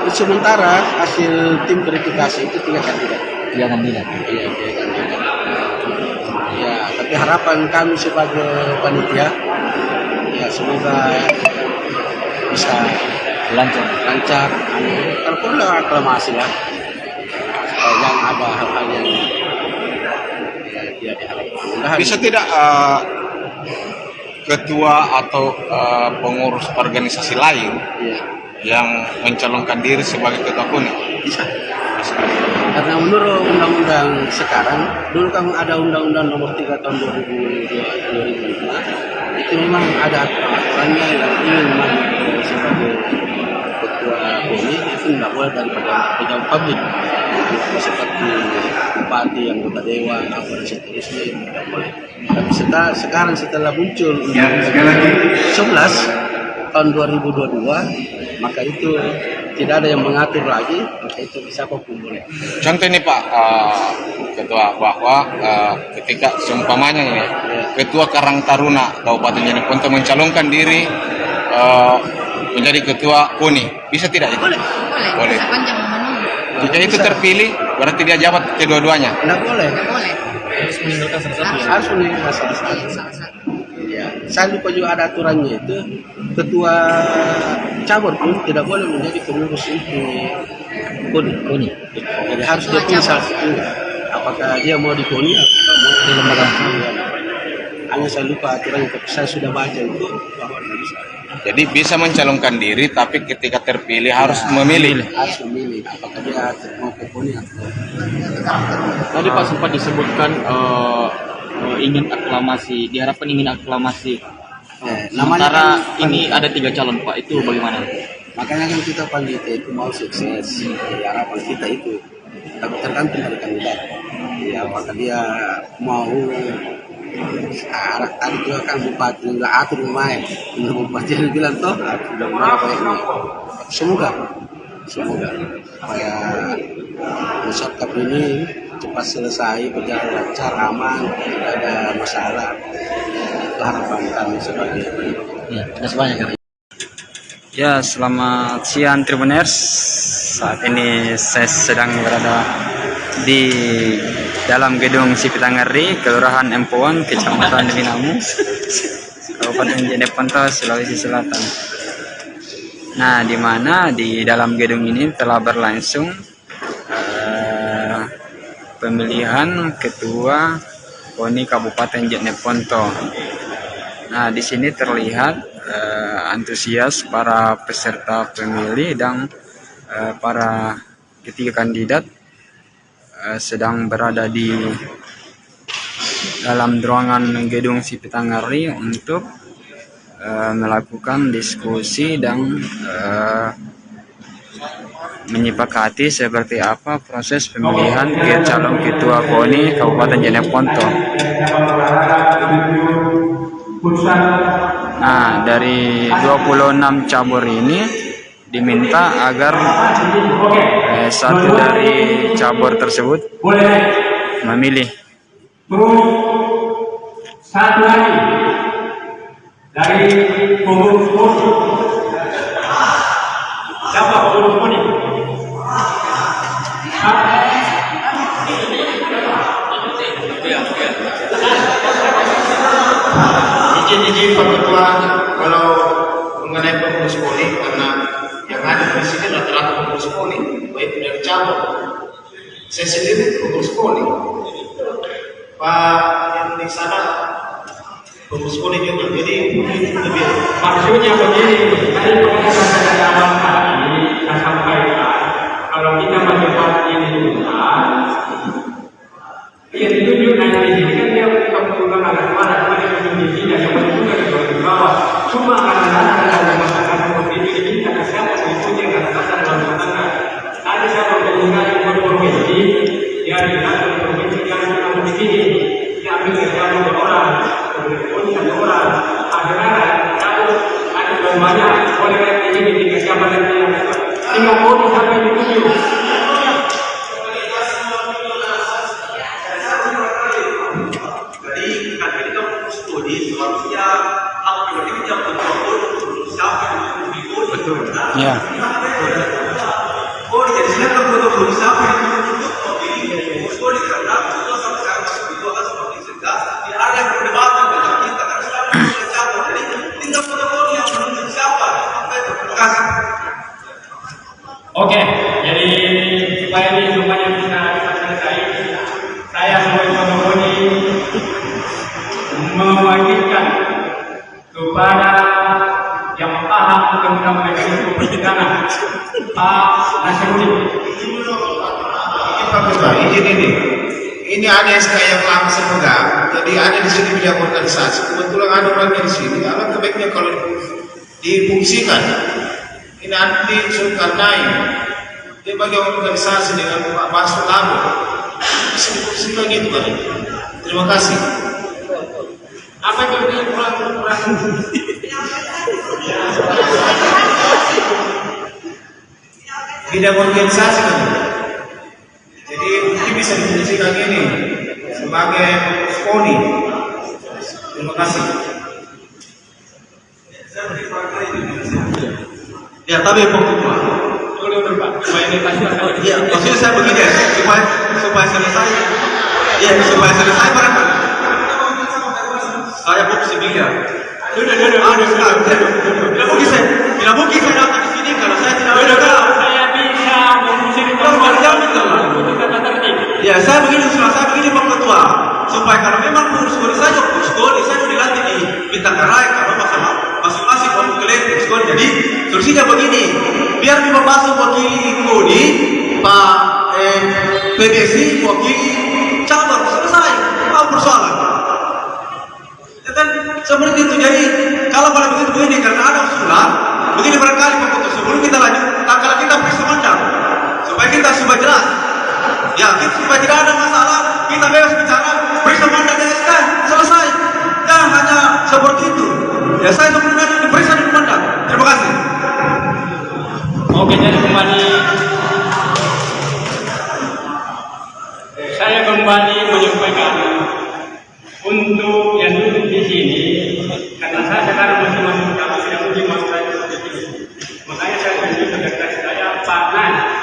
sementara hasil tim verifikasi itu 3 kandidat. 3 kandidat. Iya, 3 kandidat. Ya, tapi harapan kami sebagai panitia, ya semoga bisa lancar. Kalau perlu aklamasi lah, supaya jangan ada hal-hal yang tidak diharapkan. Bisa tidak ketua atau pengurus organisasi lain yang mencalonkan diri sebagai ketua KONI? Bisa. Karena menurut undang-undang sekarang, dulu kan ada undang-undang nomor 3 tahun 2005, itu memang ada aturannya yang ingin memang sebagai ketua KONI itu tidak boleh daripada pejabat publik seperti bupati, anggota dewan, apa dan seterusnya itu tidak boleh. Tapi sekarang setelah muncul undang-undang 11 tahun 2022, maka itu tidak ada yang mengatur lagi, maka itu siapapun boleh. Contoh ini Pak Ketua, bahwa ketika seumpamanya ini Ketua Karang Taruna Kabupaten Jeneponto mencalonkan diri menjadi Ketua KONI, bisa tidak itu? Boleh. Sepanjang memenuhi. Jika itu terpilih, berarti dia jabat kedua-duanya? Tidak boleh. Harus meninggalkan salah satu. Harus meninggalkan salah satu. Ya, saya lupa juga ada aturannya itu, ketua cabur pun tidak boleh menjadi pengurus inti KONI. Jadi harus dia pilih salah satu. Apakah dia mau di KONI atau mau di lembaga? Hanya saya lupa aturannya, tapi saya sudah baca itu bahwa tidak bisa. Jadi bisa mencalonkan diri, tapi ketika terpilih harus memilih. Harus memilih apakah dia mau ke KONI atau. Tadi Pak sempat disebutkan ingin aklamasi, diharapkan ingin aklamasi. Sementara ini ada 3 calon Pak, itu bagaimana? Makanya kan kita panitia itu mau sukses, ya, harapan kita itu. Tapi tergantung dari kandidat. Ya, apakah dia mau tadi juga kan bupati nggak atur main, bupati yang bilang toh sudah mulai baiknya. Semoga supaya masyarakat ini cepat selesai, berjalan lancar, aman, tidak ada masalah. Itu harapan kami sebagai Ya, selamat siang Tribuners. Saat ini saya sedang berada di dalam gedung Sipitangari, Kelurahan Empuan, Kecamatan Binamu, Kabupaten Jeneponto, Sulawesi Selatan. Nah, di mana di dalam gedung ini telah berlangsung pemilihan Ketua KONI Kabupaten Jeneponto. Nah, di sini terlihat antusias para peserta pemilih dan para ketiga kandidat sedang berada di dalam ruangan gedung Sipitangari untuk melakukan diskusi dan menyepakati seperti apa proses pemilihan calon ketua KONI Kabupaten Jeneponto. Nah, dari 26 cabur ini diminta agar satu dari cabur tersebut memilih. Satu lagi dari pengurus KONI. Siapa pengurus KONI? Izin Pak Ketua, kalau mengenai pengurus KONI, karena yang ada di sini rata-rata pengurus KONI, baik dari cabur. Saya sendiri pengurus KONI. Pak yang di sana pengurus KONI juga, jadi lebih maksudnya begini. Tadi pengajaran dari awal tadi saya sampaikan, kalau kita mencoba ini dia ditunjuk nanti di sini kan dia kebetulan agak mana di sini yang menunjukkan di bawah. Cuma kadang-kadang ada masyarakat seperti itu diminta kesehatan itu dia kadang-kadang dalam tengah. Ada siapa pendengar yang berprofesi, dia dilakukan provinsi yang sedang begini, dia ambil kerjaan orang, kemudian satu orang, ada kalau ada banyak oleh ini di siapa yang tinggal foto sampai ditunjuk. Ya. Oh, jadi silakan foto siapa yang Oke, jadi supaya ini semuanya bisa selesai, saya sebagai KONI mewakilkan kepada yang paham tentang mekanisme persidangan, Pak Nasruddin. Ketua, izin ini. Ini ada SK yang lama saya pegang, jadi ada di sini bidang organisasi. Kebetulan ada orangnya di sini, alangkah baiknya kalau difungsikan. Ini nanti Zulkarnain, dia bagi organisasi dengan Pak Basu Lalu, bisa difungsikan gitu kan. Terima kasih. Apa yang kurang? Bidang organisasi kan. Jadi mungkin bisa difungsikan ini sebagai SPONI. Terima kasih. Ya, tapi pokoknya ya, maksudnya saya begini ya, supaya selesai. Ya, supaya selesai barangkali. Saya fokus miliar. Tidak mungkin saya datang di sini kalau saya tidak ada. Saya bisa mengusir ya, saya begini Pak Ketua, supaya kalau memang Puskoni saya sudah dilatih di Bintang Karai kalau masing-masing mau klaim Puskoni. Jadi solusinya begini, biar Bima Basu wakili Koni, Pak PBSI wakili cabang, selesai, apa persoalan? Ya kan seperti itu. Jadi kalau pada begitu begini karena ada usulan begini barangkali Pak Ketua, sebelum kita lanjut, kalau kita periksa mandat supaya kita supaya jelas. Ya, kita supaya tidak ada masalah, kita bebas bicara, periksa mandat SK, selesai. Jangan hanya seperti itu. Ya, saya sebenarnya diperiksa di mandat. Terima kasih. Oke, jadi kembali saya kembali menyampaikan untuk yang duduk di sini, karena saya sekarang masih masuk kalau tidak mungkin masuk lagi seperti itu. Makanya saya tunjuk dekat saya panas.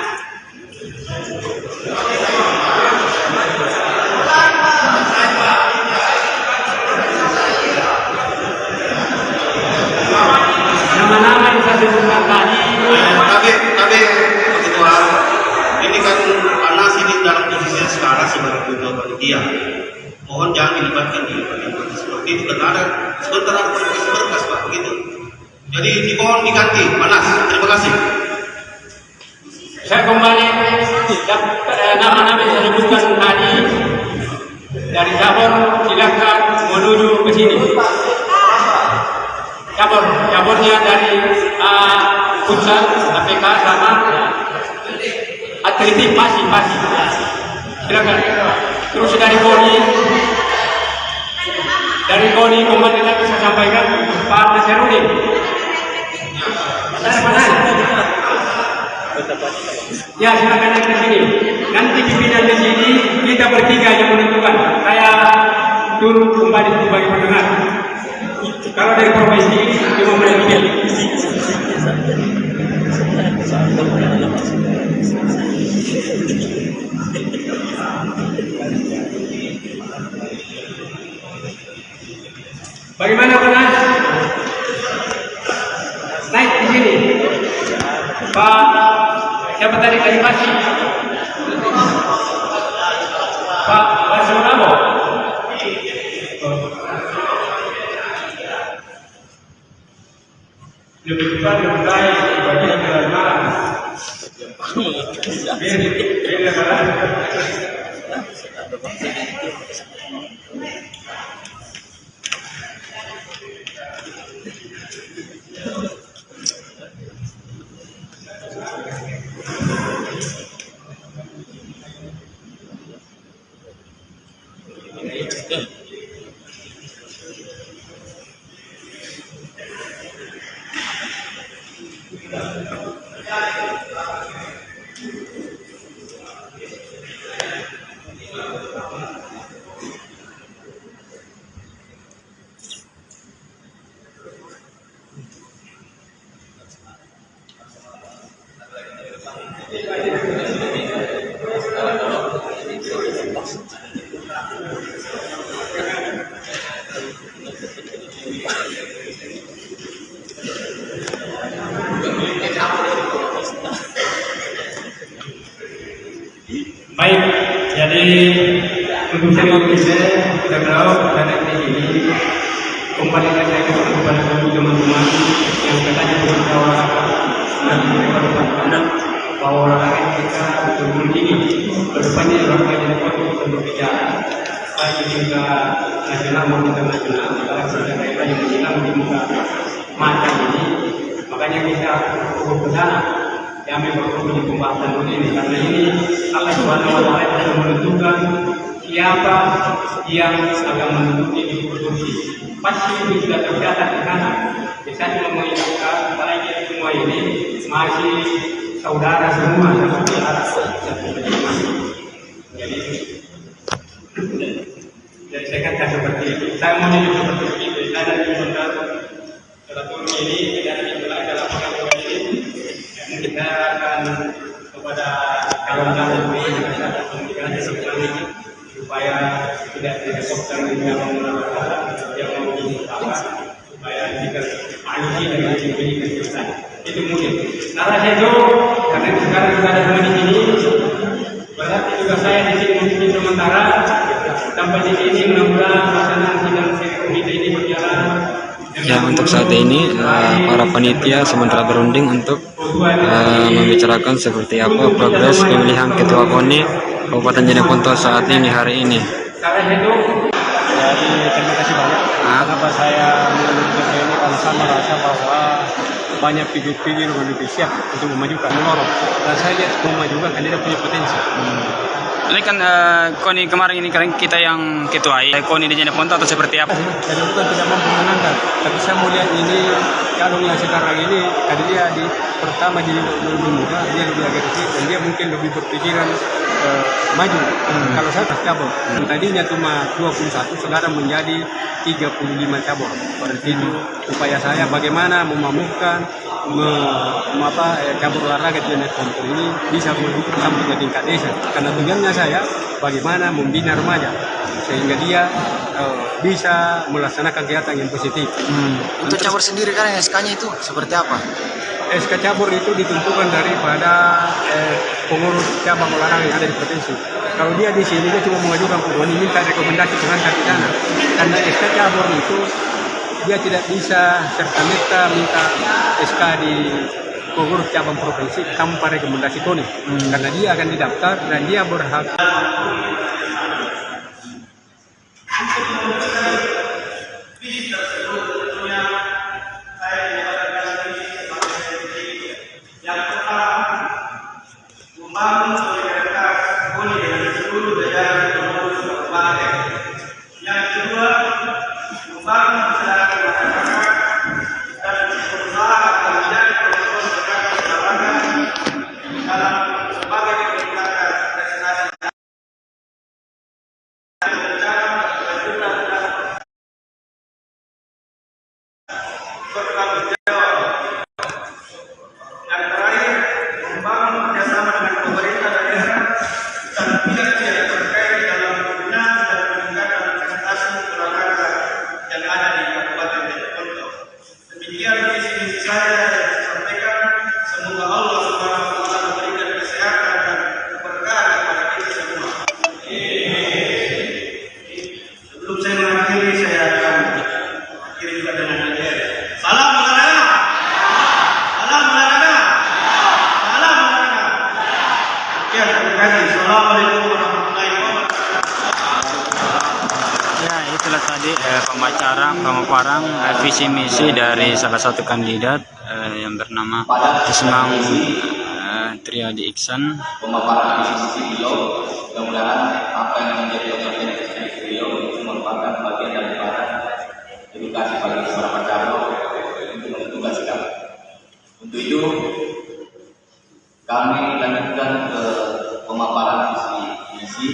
Nama-nama yang saya sebutkan tadi. Tapi Ketua, ini kan Anas ini dalam posisi sekarang sebagai ketua panitia. Mohon jangan dilibatkan di bagian seperti itu karena ada sebentar ada berkas Pak begitu. Jadi dimohon diganti Anas. Terima kasih. Saya kembali nama-nama yang saya sebutkan tadi dari cabur silakan menuju ke sini. Caburnya dari futsal, APK sama atletik pasti. Silakan. Terus dari KONI kembali lagi saya sampaikan Pak Nasirudin. Ya, silakan naik ke sini. Nanti pimpinan di sini kita bertiga yang menentukan. Saya turun kembali sebagai pendengar. Kalau dari profesi cuma menentukan. Bagaimana Panas? Naik di sini. Pak siapa tadi kasih? Pak Basunabo. Lebih baik bagian kebenaran. Baik, jadi untuk waktu saya sudah tahu ada di sini. Kembali saya kepada teman-teman yang katanya berkawal dan mereka bahwa olahraga kita betul-betul ini kedepannya olahraga jadi kita berbicara baik di muka nasional maupun internasional, kalau sudah daerah yang menjelang di muka macam ini, makanya kita perlu ke sana yang memang perlu di pembahasan ini, karena ini Allah Subhanahu wa Ta'ala telah menentukan siapa yang akan menduduki di kursi. Pasti itu sudah tercatat di sana. Saya cuma mengingatkan para kita semua ini masih saudara semua seperti anak. Jadi saya kata seperti itu. Saya mau jadi seperti itu. Saya dari sebentar setelah turun ini dan itulah adalah laporan ini. Dan kita akan kepada kawan-kawan ini dengan komunikasi seperti ini supaya tidak disebutkan dengan yang mau diutama supaya tidak panji dengan ini kesulitan. Itu mungkin. Narasi itu karena sekarang sudah ada teman di sini. Berarti juga saya di sini mungkin sementara sampai di sini mudah-mudahan pelaksanaan sidang komite ini berjalan. Ya, untuk saat ini para panitia sementara berunding untuk membicarakan seperti apa progres pemilihan ketua KONI Kabupaten Jeneponto saat ini hari ini. Jadi terima kasih banyak. Kenapa saya menunjuk ini karena saya merasa bahwa banyak figur-figur yang lebih siap untuk memajukan menolong dan saya lihat memajukan kandidat punya potensi. Ini kan KONI kemarin ini kita yang ketuai KONI di Jeneponto atau seperti apa? Saya bukan tidak mampu menangkan, tapi saya mau lihat ini calon yang sekarang ini, karena dia di pertama jadi lebih muda, dia lebih agresif dan dia mungkin lebih berpikiran maju. Kalau saya pas cabur, tadinya cuma 21, sekarang menjadi 35 cabur. Berarti itu upaya saya bagaimana memampukan cabur olahraga di Jeneponto ini bisa mendukung sampai ke tingkat desa. Karena tujuannya saya bagaimana membina remaja sehingga dia bisa melaksanakan kegiatan yang positif. Untuk cabur sendiri kan SK-nya itu seperti apa? SK cabur itu ditentukan daripada pengurus cabang olahraga yang ada di provinsi. Kalau dia di sini dia cuma mengajukan kebutuhan, minta rekomendasi pengangkat di sana. Karena SK cabur itu dia tidak bisa serta-merta minta SK di pengurus cabang provinsi tanpa rekomendasi KONI. Karena dia akan didaftar dan dia berhak. Membangun solidaritas KONI dengan seluruh jajaran pengurus kabupaten. Yang kedua, membangun kesadaran masyarakat dan berusaha agar menjadi protokol gerakan olahraga dalam berbagai kegiatan prestasi bertanggung jawab. Dan terakhir, membangun kerjasama dengan pemerintah daerah dan pihak-pihak terkait dalam pembinaan dan peningkatan prestasi olahraga yang ada di Kabupaten Jeneponto. Demikian visi saya yang disampaikan. Semoga Allah Subhanahu wa Ta'ala memberikan kesehatan dan keberkahan kepada kita semua. Sebelum saya mengakhiri, saya akan akhiri juga dengan ajar. Salam olahraga. Salam olahraga. Salam olahraga. Ya, terima kasih. Assalamualaikum warahmatullahi wabarakatuh. Ya, itulah tadi pemaparan visi misi dari salah satu kandidat yang bernama Ismang Triadi Iksan. Pemaparan visi misi beliau, mudah-mudahan apa yang menjadi pengertian visi misi beliau itu merupakan bagian daripada edukasi bagi para cabur untuk menentukan sikap. Untuk itu kami lanjutkan ke pemaparan visi misi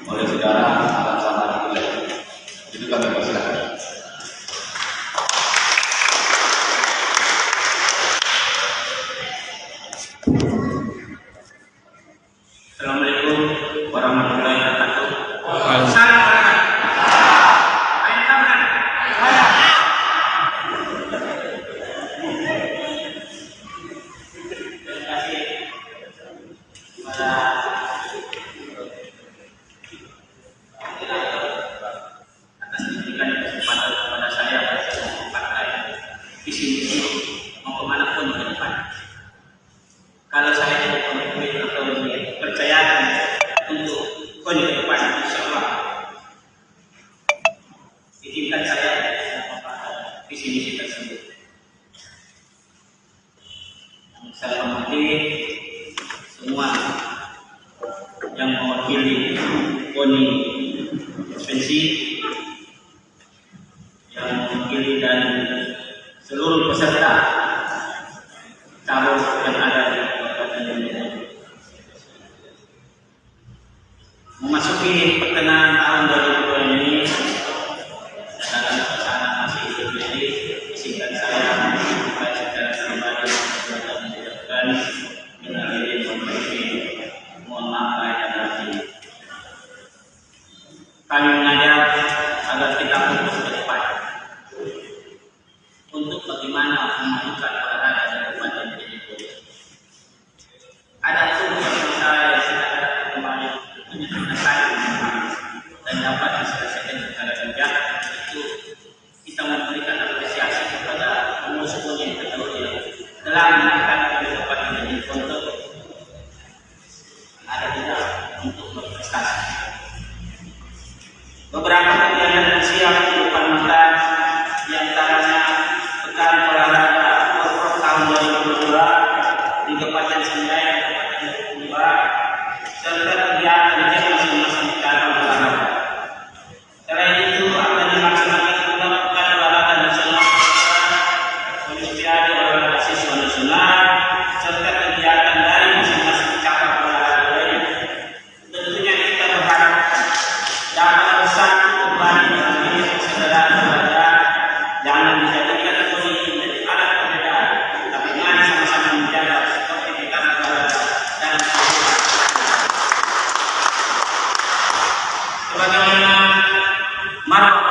oleh saudara Alam Samad. Itu kami persilakan. Assalamualaikum warahmatullahi wabarakatuh. Atas diberikan kesempatan kepada saya partai visi misi mau kemana pun ke depan. Kalau saya jadi yang mewakili KONI provinsi, yang mewakili dan seluruh peserta cabur yang ada di Kabupaten Jember. Memasuki pertengahan tahun 2002 ini, dalam suasana masih terjadi, izinkan saya secara pribadi mengucapkan dengan diri mohon maaf lahir dan batin. Kami mengajak agar kita fokus ke depan untuk bagaimana memajukan olahraga dan Kabupaten Jember. Ada tugas yang saya kemarin dan dapat diselesaikan secara bijak, itu kita memberikan apresiasi kepada pengurus KONI yang telah menangkan Kabupaten Jember untuk ada tidak untuk berprestasi. Beberapa kegiatan yang siap di depan mata, diantaranya pekan olahraga World tahun 2022 di Kabupaten Sendai, Kabupaten Jember, serta kegiatan di masing-masing cabang olahraga. Selain itu akan dilaksanakan juga pekan olahraga nasional, Olimpiade olahraga siswa nasional, serta kegiatan dari masing-masing cabang olahraga lain. Tentunya kita berharap dapat bersatu kembali dalam diri persaudaraan olahraga. Jangan dijadikan KONI menjadi alat perbedaan, tapi mari sama-sama menjaga ketertiban olahraga dan sebagaimana marwah